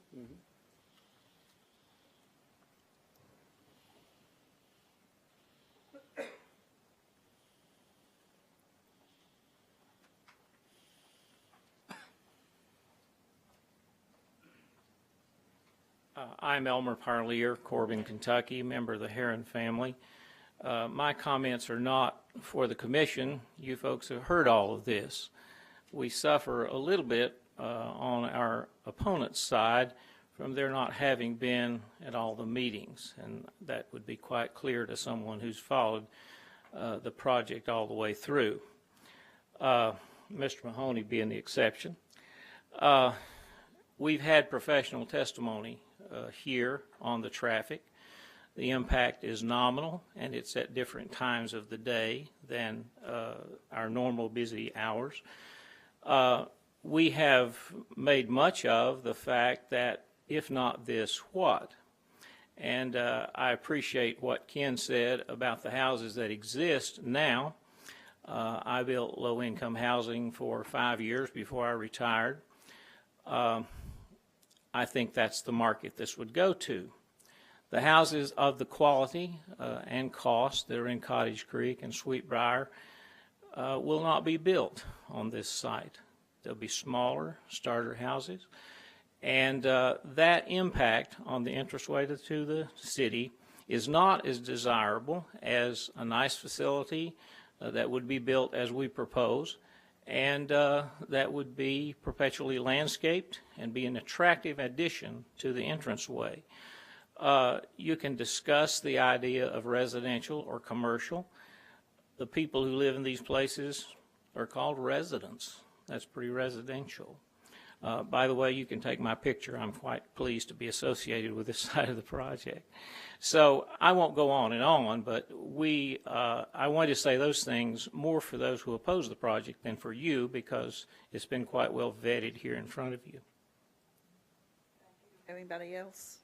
I'm Elmer Parlier, Corbin, Kentucky, member of the Heron family. My comments are not for the commission. You folks have heard all of this. We suffer a little bit on our opponent's side from there not having been at all the meetings, and that would be quite clear to someone who's followed the project all the way through. Mr. Mahoney being the exception. We've had professional testimony here on the traffic. The impact is nominal, and it's at different times of the day than our normal busy hours. We have made much of the fact that if not this, what? And I appreciate what Ken said about the houses that exist now. I built low-income housing for 5 years before I retired. I think that's the market this would go to. The houses of the quality and cost that are in Cottage Creek and Sweetbriar will not be built on this site. They'll be smaller starter houses, and that impact on the entranceway to the city is not as desirable as a nice facility that would be built as we propose, and that would be perpetually landscaped and be an attractive addition to the entranceway. You can discuss the idea of residential or commercial. The people who live in these places are called residents. That's pretty residential. By the way, you can take my picture. I'm quite pleased to be associated with this side of the project. So I won't go on and on, but I wanted to say those things more for those who oppose the project than for you, because it's been quite well vetted here in front of you. Anybody else?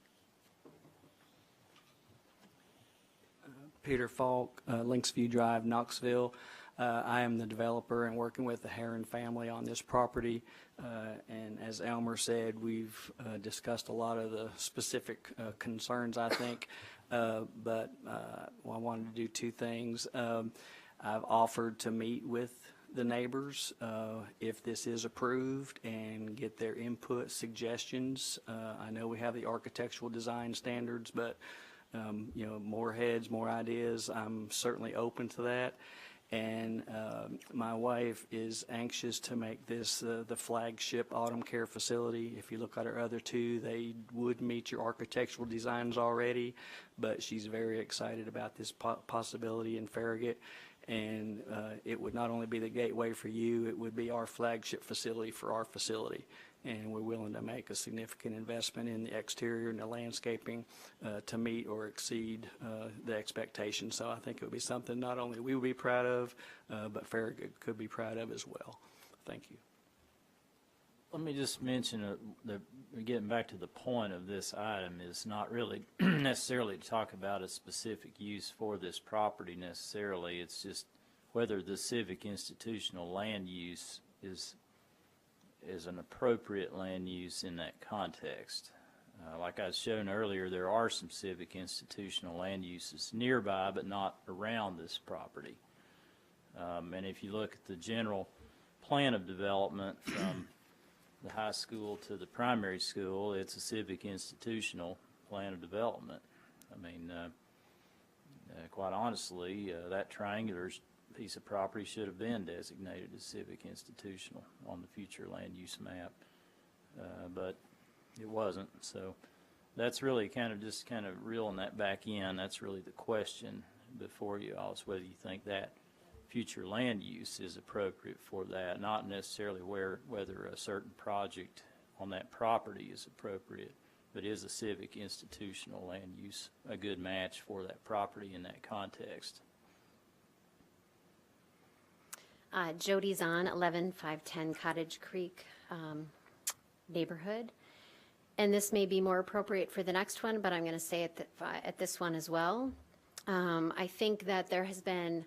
Peter Falk, Linksview Drive, Knoxville. I am the developer and working with the Heron family on this property. And as Elmer said, we've discussed a lot of the specific concerns, I think. But I wanted to do two things. I've offered to meet with the neighbors if this is approved and get their input, suggestions. I know we have the architectural design standards, but more heads, more ideas. I'm certainly open to that. And my wife is anxious to make this the flagship autumn care facility. If you look at our other two, they would meet your architectural designs already, but she's very excited about this possibility in Farragut. And it would not only be the gateway for you, it would be our flagship facility for our facility. And we're willing to make a significant investment in the exterior and the landscaping to meet or exceed the expectations. So I think it would be something not only we would be proud of, but Farragut could be proud of as well. Thank you. Let me just mention that getting back to the point of this item is not really necessarily to talk about a specific use for this property necessarily. It's just whether the civic institutional land use is an appropriate land use in that context. Like I was shown earlier, there are some civic institutional land uses nearby but not around this property. And if you look at the general plan of development from the high school to the primary school, it's a civic institutional plan of development. I mean, quite honestly, that triangular piece of property should have been designated as civic institutional on the future land use map, but it wasn't. So that's really kind of reeling that back in. That's really the question before you all, is whether you think that future land use is appropriate for that, not necessarily whether a certain project on that property is appropriate, but is a civic institutional land use a good match for that property in that context? Jody Zahn, 11510 Cottage Creek neighborhood. And this may be more appropriate for the next one, but I'm going to say it at this one as well. I think that there has been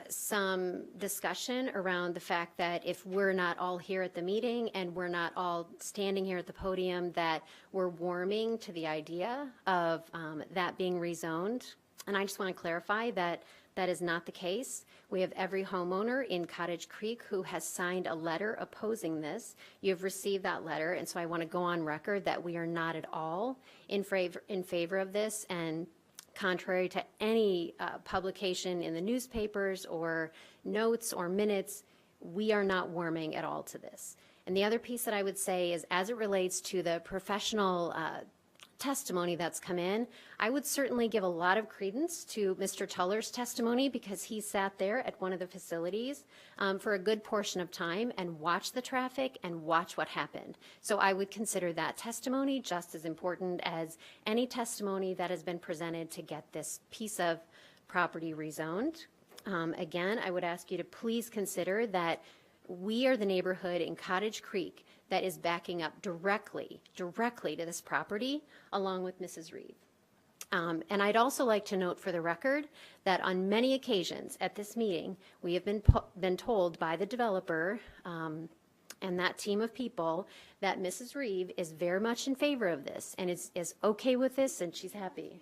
some discussion around the fact that if we're not all here at the meeting and we're not all standing here at the podium, that we're warming to the idea of that being rezoned. And I just want to clarify that that is not the case. We have every homeowner in Cottage Creek who has signed a letter opposing this. You've received that letter, and so I want to go on record that we are not at all in favor of this, and contrary to any publication in the newspapers or notes or minutes, we are not warming at all to this. And the other piece that I would say is, as it relates to the professional testimony that's come in, I would certainly give a lot of credence to Mr. Tuller's testimony, because he sat there at one of the facilities for a good portion of time and watched the traffic and watched what happened. So I would consider that testimony just as important as any testimony that has been presented to get this piece of property rezoned. Again, I would ask you to please consider that we are the neighborhood in Cottage Creek that is backing up directly to this property, along with Mrs. Reeve. And I'd also like to note for the record that on many occasions at this meeting, we have been told by the developer and that team of people that Mrs. Reeve is very much in favor of this and is okay with this, and she's happy.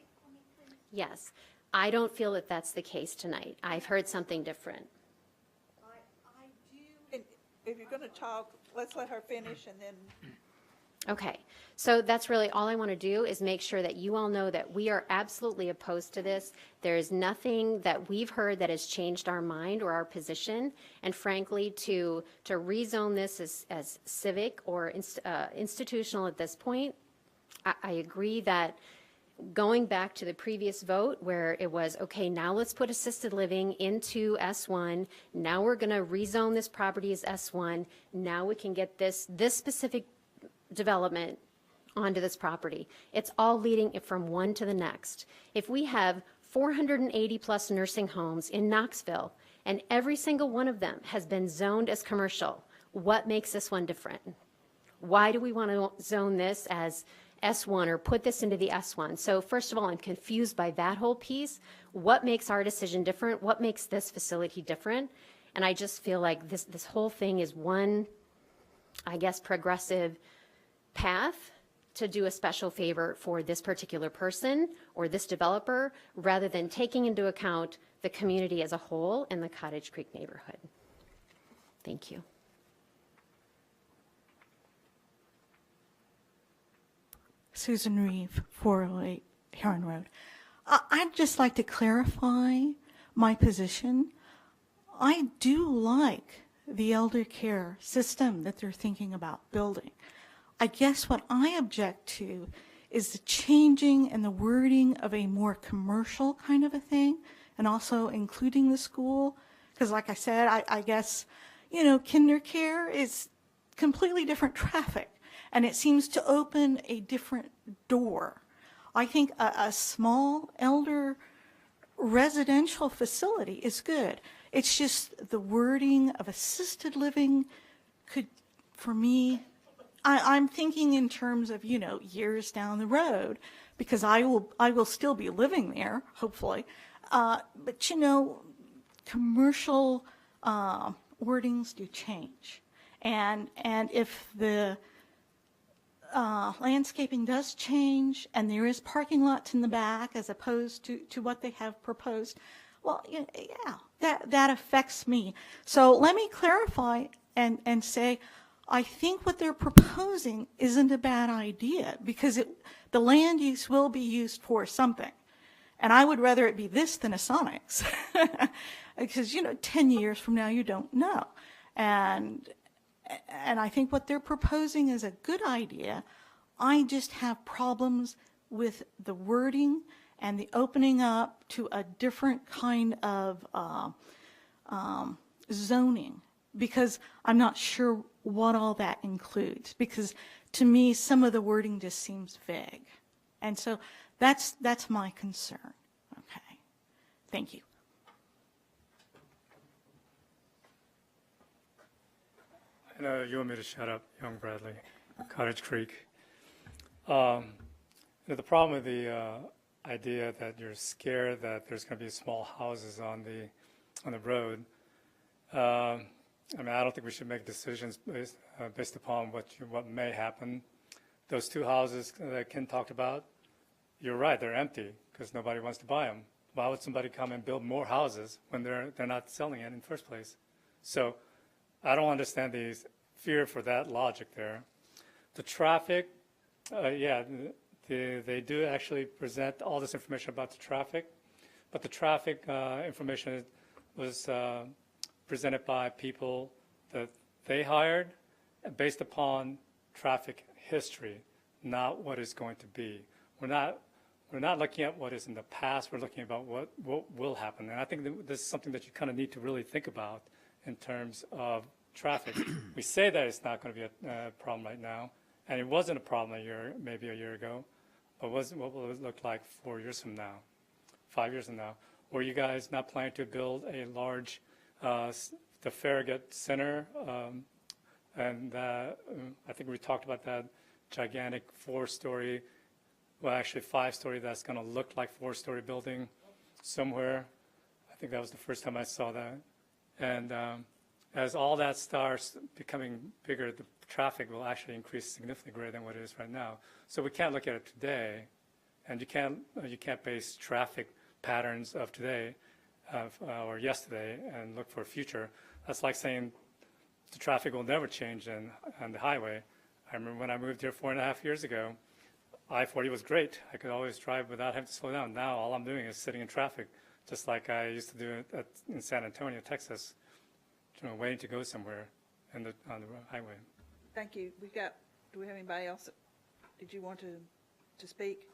Yes, I don't feel that that's the case tonight. I've heard something different. I do. If you're going to talk, let's let her finish, and then. Okay, so that's really all I want to do, is make sure that you all know that we are absolutely opposed to this. There is nothing that we've heard that has changed our mind or our position. And frankly, to rezone this as civic or institutional at this point, I agree that going back to the previous vote where it was, okay, now let's put assisted living into S1. Now we're going to rezone this property as S1. Now we can get this specific development onto this property. It's all leading from one to the next. If we have 480 plus nursing homes in Knoxville, and every single one of them has been zoned as commercial, what makes this one different? Why do we want to zone this as S1 or put this into the S1? So first of all, I'm confused by that whole piece. What makes our decision different? What makes this facility different? And I just feel like this whole thing is one, I guess, progressive path to do a special favor for this particular person or this developer, rather than taking into account the community as a whole and the Cottage Creek neighborhood. Thank you. Susan Reeve, 408 Heron Road. I'd just like to clarify my position. I do like the elder care system that they're thinking about building. I guess what I object to is the changing and the wording of a more commercial kind of a thing, and also including the school. Because like I said, I guess, kinder care is completely different traffic, and it seems to open a different door. I think a small elder residential facility is good. It's just the wording of assisted living could, for me, I'm thinking in terms of, years down the road, because I will still be living there, hopefully. But, commercial wordings do change. And if the landscaping does change and there is parking lots in the back as opposed to what they have proposed, well, yeah, that affects me. So let me clarify and say, I think what they're proposing isn't a bad idea because the land use will be used for something. And I would rather it be this than a Sonics. Because, 10 years from now, you don't know. And I think what they're proposing is a good idea. I just have problems with the wording and the opening up to a different kind of zoning, because I'm not sure what all that includes, because to me some of the wording just seems vague. And so that's my concern. Okay. Thank you. I know you want me to shut up, Young Bradley, Cottage Creek. The problem with the idea that you're scared that there's going to be small houses on the road. I don't think we should make decisions based upon what may happen. Those two houses that Ken talked about, you're right, they're empty because nobody wants to buy them. Why would somebody come and build more houses when they're not selling it in the first place? So I don't understand the fear for that logic there. The traffic, they do actually present all this information about the traffic, but the traffic information was presented by people that they hired based upon traffic history, not what is going to be. We're not looking at what is in the past, we're looking about what will happen. And I think that this is something that you kind of need to really think about in terms of traffic. We say that it's not going to be a problem right now, and it wasn't a problem maybe a year ago, but what will it look like 4 years from now, 5 years from now? Were you guys not planning to build a large, the Farragut Center? And I think we talked about that gigantic 4-story, well, actually 5-story, that's going to look like 4-story building somewhere. I think that was the first time I saw that. And as all that starts becoming bigger, the traffic will actually increase significantly greater than what it is right now. So we can't look at it today, and you can't base traffic patterns of today or yesterday and look for a future. That's like saying the traffic will never change on the highway. I remember when I moved here 4.5 years ago, I-40 was great. I could always drive without having to slow down. Now all I'm doing is sitting in traffic, just like I used to do in San Antonio, Texas, waiting to go somewhere on the highway. Thank you. Do we have anybody else? Did you want to speak?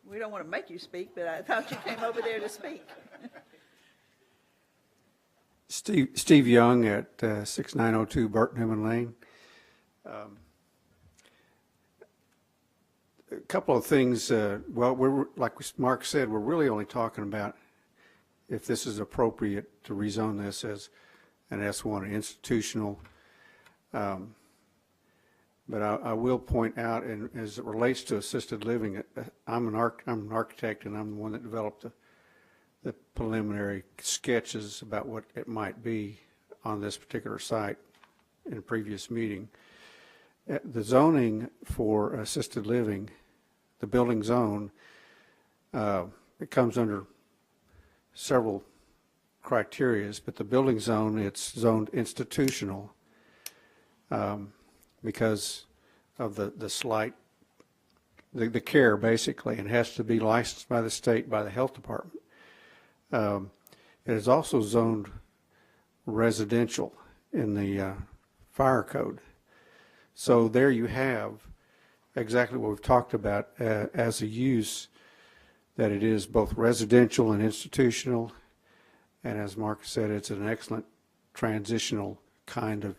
We don't want to make you speak, but I thought you came over there to speak. Steve Young at 6902 Burton Lane. A couple of things. We're like Mark said, we're really only talking about if this is appropriate to rezone this as an S1 institutional. But I will point out, and as it relates to assisted living, I'm an architect, and I'm the one that developed the preliminary sketches about what it might be on this particular site in a previous meeting. The zoning for assisted living, the building zone, it comes under several criterias, but the building zone, it's zoned institutional because of the slight, the care basically, and has to be licensed by the state, by the health department. It is also zoned residential in the fire code. So there you have exactly what we've talked about as a use, that it is both residential and institutional, and as Mark said, it's an excellent transitional kind of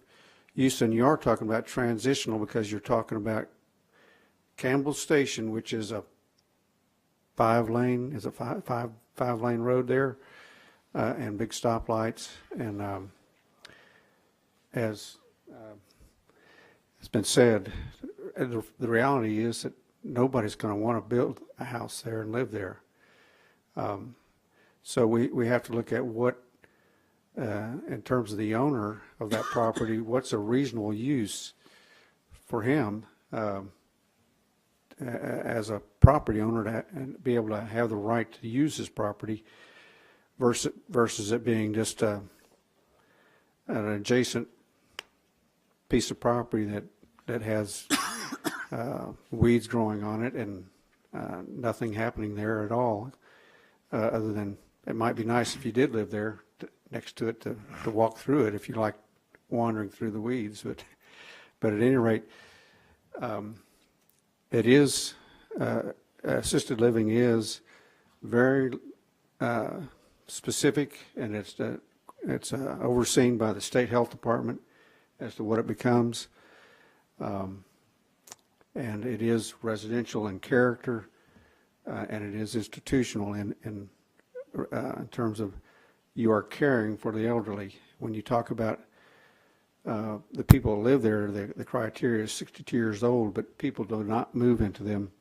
use. And you are talking about transitional because you're talking about Campbell Station, which is a 5-lane, is a five-lane road there, and big stoplights. And as it's been said, the reality is that nobody's going to want to build a house there and live there. So we have to look at what, in terms of the owner of that property, what's a reasonable use for him as a property owner to be able to have the right to use his property versus it being just an adjacent piece of property that has weeds growing on it and nothing happening there at all, other than it might be nice if you did live there next to it to walk through it if you like wandering through the weeds. But at any rate, it is assisted living is very specific, and it's overseen by the state health department as to what it becomes. And it is residential in character, and it is institutional in terms of you are caring for the elderly. When you talk about the people who live there, the criteria is 62 years old, but people do not move into them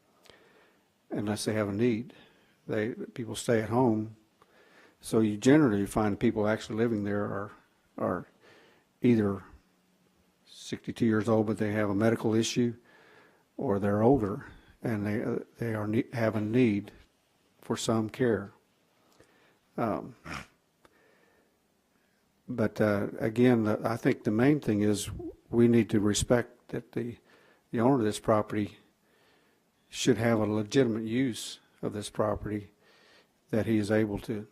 unless they have a need. People stay at home. So you generally find people actually living there are either 62 years old, but they have a medical issue, or they're older and they have a need for some care. But again, I think the main thing is we need to respect that the owner of this property should have a legitimate use of this property that he is able to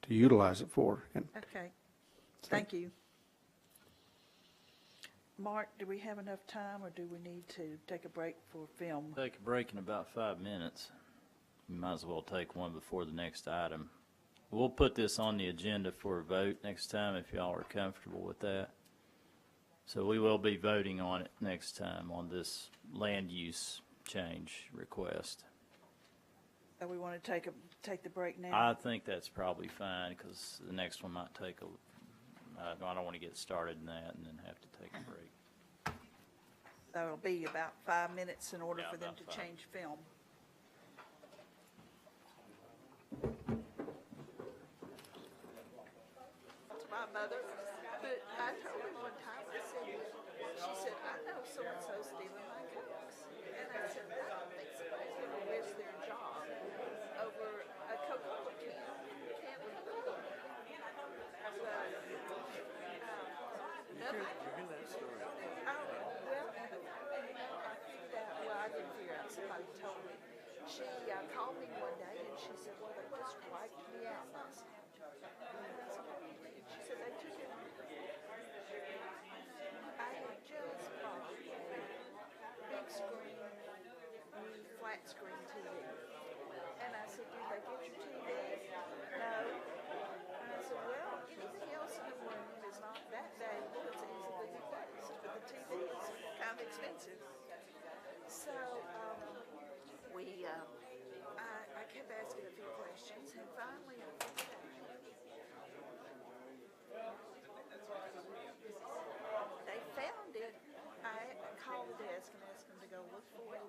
utilize it for. Okay, thank you. Mark, do we have enough time, or do we need to take a break for film? Take a break in about 5 minutes. You might as well take one before the next item. We'll put this on the agenda for a vote next time if y'all are comfortable with that. So we will be voting on it next time on this land use change request. So we want to take the break now? I think that's probably fine, because the next one might take I don't want to get started in that and then have to take a break. So it'll be about 5 minutes in order Yeah, for them about to 5. change film. My mother, but I told her one time, she said, I know so-and-so stealing my cokes. And I said, I don't think so. They're going to risk their job over a Coca-Cola can. You can't leave it alone. I didn't figure out. Somebody told me. She called me one day and she said, well, they just wiped me out last night. She said they took it. I had just bought a big screen, new flat screen TV. And I said, did they get your TV? No. And I said, well, anything else in the room is not that valuable. It's easily replaced. But the TV is kind of expensive. So I kept asking a few questions, and finally I figured out. They found it. I called the desk and asked them to go look for it,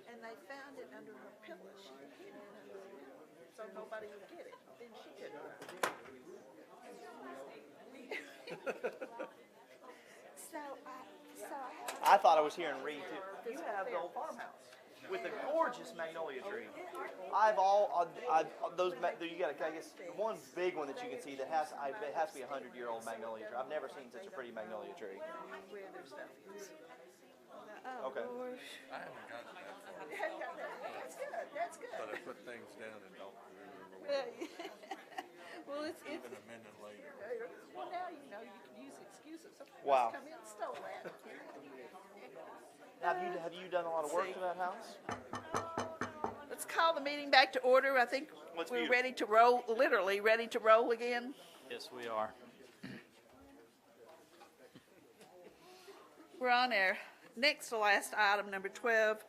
and they found it under her pillow. She hid it under her pillow, so nobody would get it. Then she couldn't. I thought I was hearing Reed too. You have the old farmhouse with the gorgeous magnolia tree. You got I guess one big one that you can see that it has to be a 100-year-old magnolia tree. I've never seen such a pretty magnolia tree. Where their stuff is. Okay. I haven't got to that far. That's good. That's good. But I put things down and don't remember Well, it's even a minute later. Well, now you know you can use excuses. Somebody Wow. come in and stole that. Have you done a lot of work to that house? Let's call the meeting back to order. I think we're ready to roll, literally ready to roll again. Yes, we are. We're on our next to last item, number 12.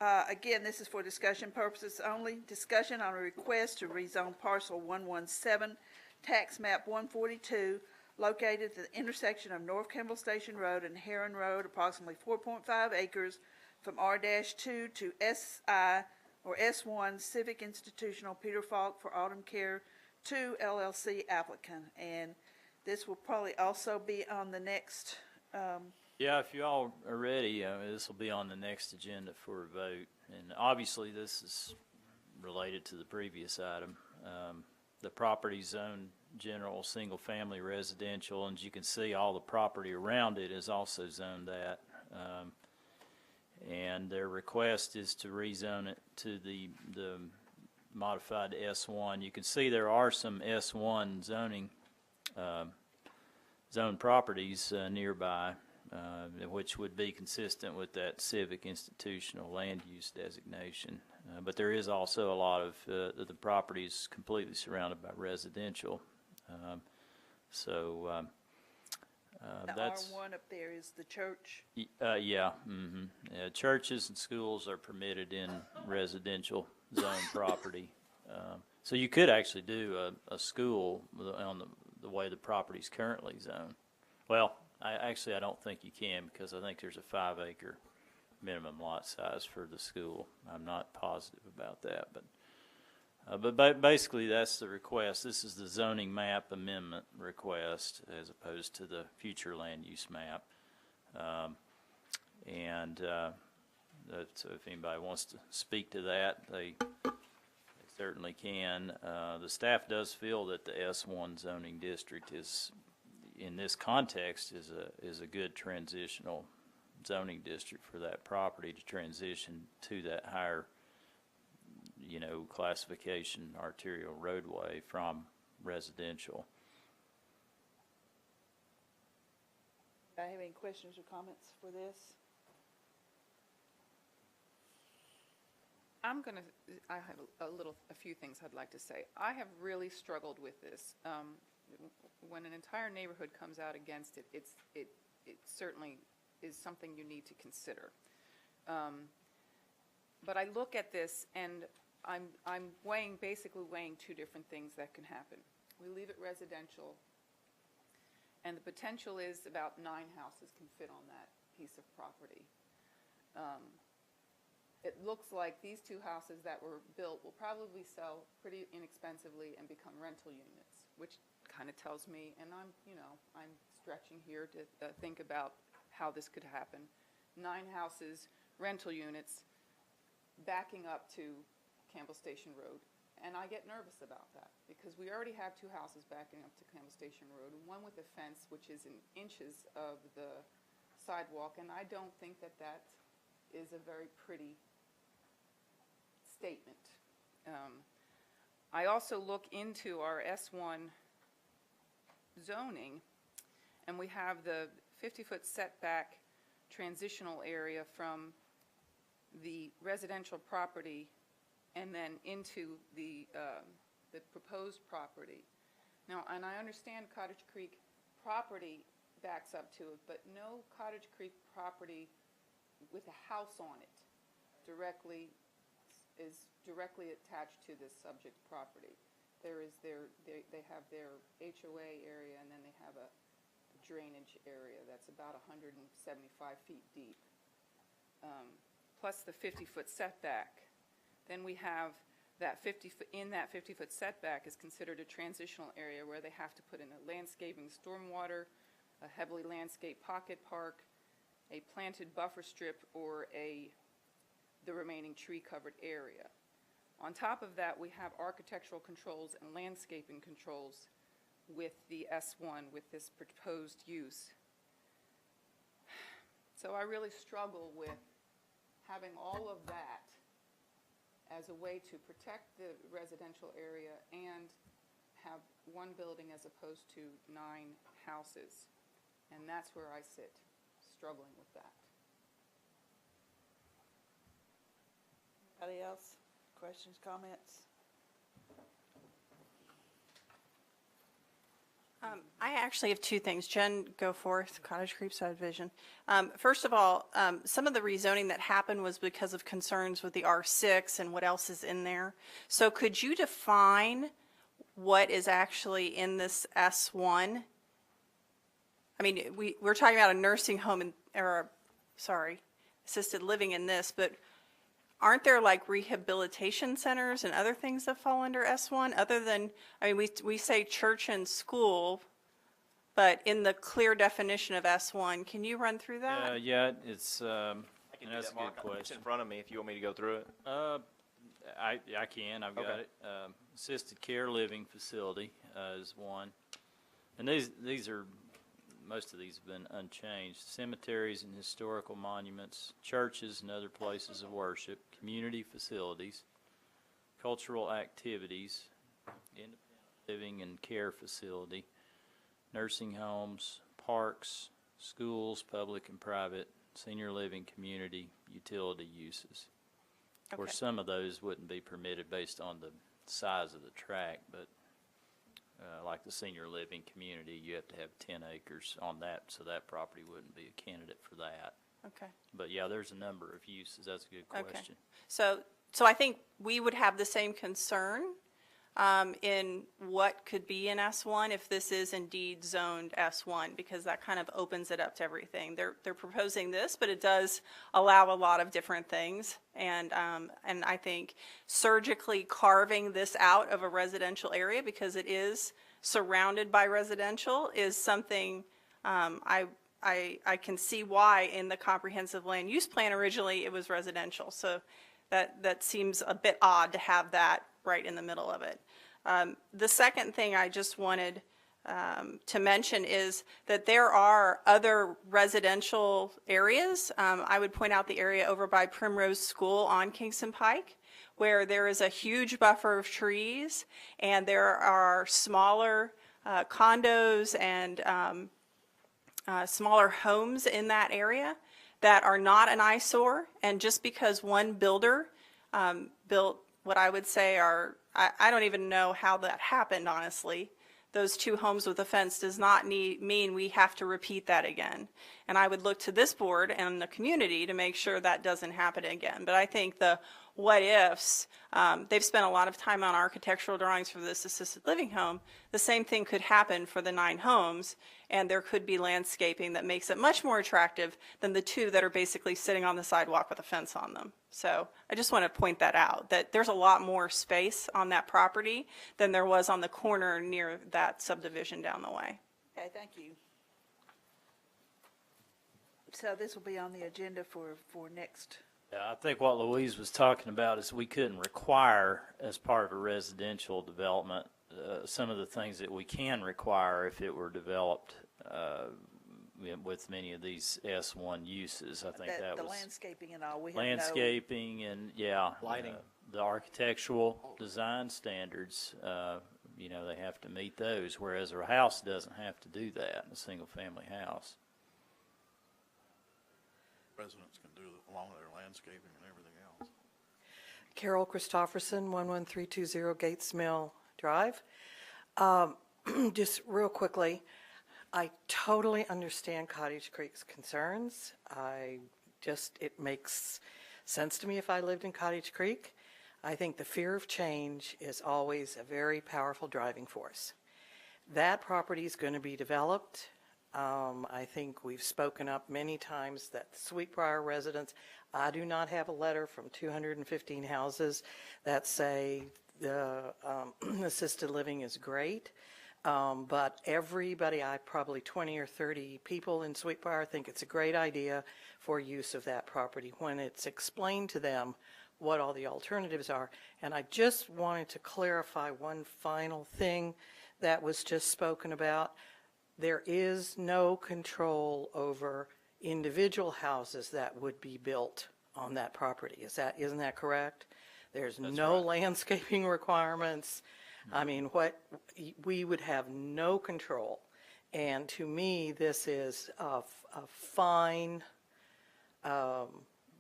Again, this is for discussion purposes only. Discussion on a request to rezone parcel 117, tax map 142, located at the intersection of North Kimball Station Road and Heron Road, approximately 4.5 acres, from R-2 to SI or S1 Civic Institutional Peter Falk for Autumn Care 2 LLC applicant. And this will probably also be on the next. Yeah, if you all are ready, this will be on the next agenda for a vote. And obviously, this is related to the previous item. the property zone general single-family residential, and as you can see, all the property around it is also zoned that. And their request is to rezone it to the modified S1. You can see there are some S1 zoning zone properties nearby, which would be consistent with that civic institutional land use designation. But there is also a lot of the properties completely surrounded by residential. The That's R1 up there is the church. yeah. Churches and schools are permitted in residential zone property. So you could actually do a school on the way the property's currently zoned. Well, I don't think you can, because I think there's a 5-acre minimum lot size for the school. I'm not positive about that, but basically that's the request. This is the zoning map amendment request as opposed to the future land use map. So if anybody wants to speak to that, they certainly can. The staff does feel that the S1 zoning district is, in this context, is a good transitional zoning district for that property to transition to that higher, classification arterial roadway from residential. Do I have any questions or comments for this? I have a few things I'd like to say. I have really struggled with this. When an entire neighborhood comes out against it, it certainly is something you need to consider. But I look at this and I'm basically weighing two different things that can happen. We leave it residential, and the potential is about 9 houses can fit on that piece of property. It looks like these 2 houses that were built will probably sell pretty inexpensively and become rental units, which kind of tells me, and I'm stretching here to think about how this could happen. 9 houses, rental units, backing up to Campbell Station Road. And I get nervous about that because we already have 2 houses backing up to Campbell Station Road, one with a fence which is in inches of the sidewalk, and I don't think that is a very pretty statement. I also look into our S1 zoning, and we have the 50-foot setback transitional area from the residential property and then into the proposed property. Now, and I understand Cottage Creek property backs up to it, but no Cottage Creek property with a house on it is directly attached to this subject property. They have their HOA area, and then they have a drainage area that's about 175 feet deep, plus the 50-foot setback. Then we have that 50-foot setback is considered a transitional area where they have to put in a landscaping stormwater, a heavily landscaped pocket park, a planted buffer strip, or the remaining tree-covered area. On top of that, we have architectural controls and landscaping controls with the S1, with this proposed use. So I really struggle with having all of that as a way to protect the residential area and have 1 building as opposed to 9 houses. And that's where I sit, struggling with that. Anybody else? Questions, comments? I actually have 2 things. Jen, go forth, Cottage Creek subdivision. First of all, some of the rezoning that happened was because of concerns with the R6 and what else is in there. So could you define what is actually in this S1? I mean, we're talking about a nursing home assisted living in this, but aren't there like rehabilitation centers and other things that fall under S1 other than, I mean, we say church and school, but in the clear definition of S1, can you run through that? Yeah, it's, I can do that's that, a Mark. good It's in question. front of me if you want me to go through it. I can, I've got Okay. it. assisted care living facility is one. And these are, most of these have been unchanged. Cemeteries and historical monuments, churches and other places of worship, community facilities, cultural activities, independent living and care facility, nursing homes, parks, schools, public and private, senior living community, utility uses. Of course, some of those wouldn't be permitted based on the size of the tract, but like the senior living community, you have to have 10 acres on that, so that property wouldn't be a candidate for that. Okay. But yeah, there's a number of uses. That's a good question. Okay. So I think we would have the same concern in what could be in S1 if this is indeed zoned S1, because that kind of opens it up to everything. They're proposing this, but it does allow a lot of different things, and I think surgically carving this out of a residential area because it is surrounded by residential is something I can see why in the comprehensive land use plan originally it was residential. So that seems a bit odd to have that right in the middle of it. The second thing I just wanted to mention is that there are other residential areas. I would point out the area over by Primrose School on Kingston Pike, where there is a huge buffer of trees, and there are smaller condos and smaller homes in that area that are not an eyesore. And just because one builder built what I would say are, I don't even know how that happened, honestly. Those two homes with a fence does not mean we have to repeat that again. And I would look to this board and the community to make sure that doesn't happen again. But I think the what ifs, they've spent a lot of time on architectural drawings for this assisted living home. The same thing could happen for the 9 homes, and there could be landscaping that makes it much more attractive than the 2 that are basically sitting on the sidewalk with a fence on them. So I just want to point that out, that there's a lot more space on that property than there was on the corner near that subdivision down the way. Okay, thank you. So this will be on the agenda for next. Yeah, I think what Louise was talking about is we couldn't require, as part of a residential development, some of the things that we can require if it were developed with many of these S1 uses. I think that the was landscaping and all. We landscaping and lighting, the architectural design standards. You know, they have to meet those, whereas a house doesn't have to do that. A single-family house. Residents can do along with their landscaping and everything else. Carol Christofferson, 11320 Gates Mill Drive. Just real quickly, I totally understand Cottage Creek's concerns. It makes sense to me if I lived in Cottage Creek. I think the fear of change is always a very powerful driving force. That property is going to be developed. I think we've spoken up many times that the Sweetbriar residents, I do not have a letter from 215 houses that say the assisted living is great, but everybody, probably 20 or 30 people in Sweetbriar think it's a great idea for use of that property when it's explained to them what all the alternatives are. And I just wanted to clarify one final thing that was just spoken about. There is no control over individual houses that would be built on that property. Isn't that correct? There's no landscaping requirements. I mean, we would have no control. And to me, this is a fine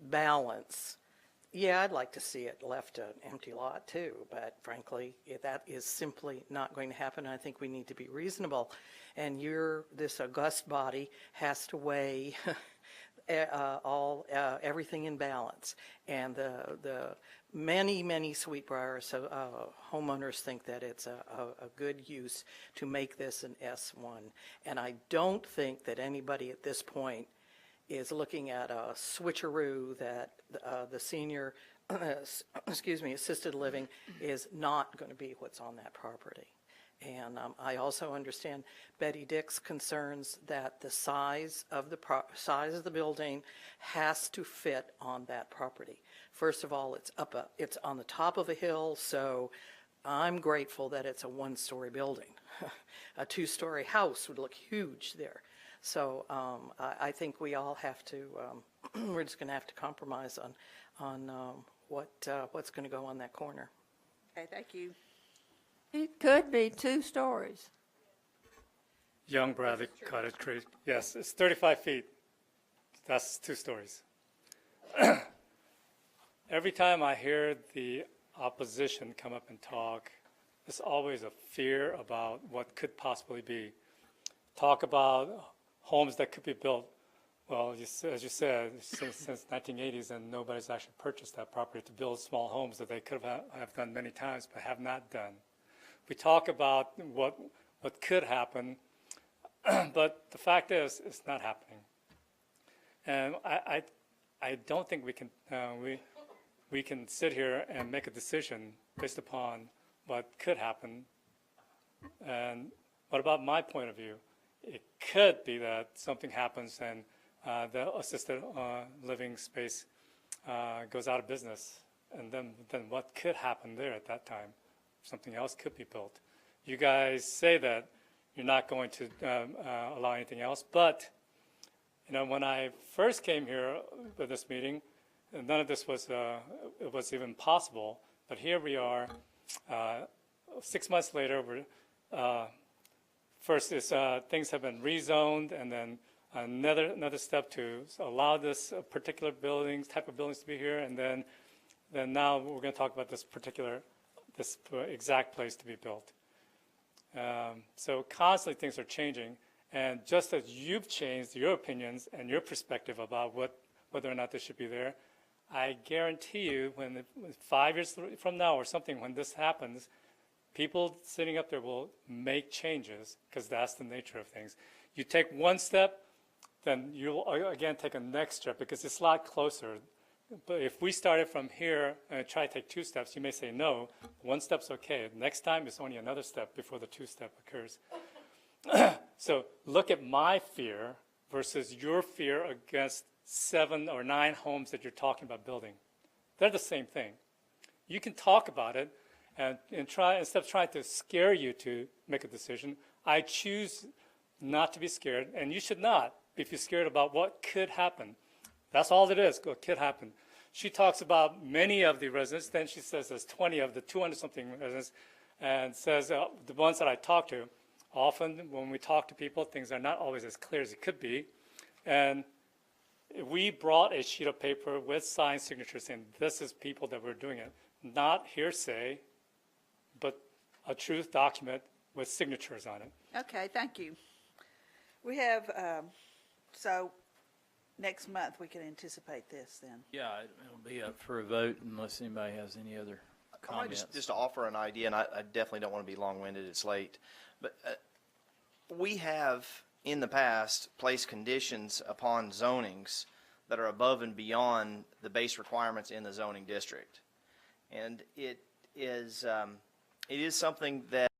balance. Yeah, I'd like to see it left an empty lot too, but frankly, that is simply not going to happen. I think we need to be reasonable. And this august body has to weigh everything in balance. And the many Sweetbriar homeowners think that it's a good use to make this an S1. And I don't think that anybody at this point is looking at a switcheroo that the senior, assisted living is not going to be what's on that property. And I also understand Betty Dick's concerns that the size of the building has to fit on that property. First of all, it's on the top of a hill, so I'm grateful that it's a one-story building. A two-story house would look huge there. So I think we all have to, we're just going to have to compromise on what's going to go on that corner. Okay, thank you. It could be 2 stories. Young Bradley Cottage Creek, yes, it's 35 feet. That's 2 stories. Every time I hear the opposition come up and talk, there's always a fear about what could possibly be. Talk about homes that could be built. Well, as you said, since 1980s, and nobody's actually purchased that property to build small homes that they could have done many times, but have not done. We talk about what could happen, but the fact is, it's not happening. And I don't think we can sit here and make a decision based upon what could happen. And what about my point of view? It could be that something happens and the assisted living space goes out of business. And then what could happen there at that time? Something else could be built. You guys say that you're not going to allow anything else, but when I first came here for this meeting, none of this was even possible. But here we are, 6 months later. First is things have been rezoned, and then another step to allow this particular type of buildings to be here, and then now we're going to talk about this exact place to be built. So constantly things are changing, and just as you've changed your opinions and your perspective about whether or not this should be there, I guarantee you when 5 years from now or something, when this happens, people sitting up there will make changes, because that's the nature of things. You take one step, then you'll again take a next step, because it's a lot closer. But if we started from here and try to take 2 steps, you may say no. 1 step's okay. Next time it's only another step before the 2-step occurs. So look at my fear versus your fear against 7 or 9 homes that you're talking about building. They're the same thing. You can talk about it and try, instead of trying to scare you to make a decision, I choose not to be scared, and you should not if you're scared about what could happen. That's all it is, what could happen. She talks about many of the residents, then she says there's 20 of the 200-something residents, and says the ones that I talk to, often when we talk to people, things are not always as clear as it could be. And we brought a sheet of paper with signed signatures saying this is people that were doing it. Not hearsay, but a truth document with signatures on it. Okay, thank you. We have, so next month we can anticipate this then. Yeah, it'll be up for a vote unless anybody has any other I might comments. just offer an idea, and I definitely don't want to be long-winded. It's late. But we have, in the past, placed conditions upon zonings that are above and beyond the base requirements in the zoning district. And it is something that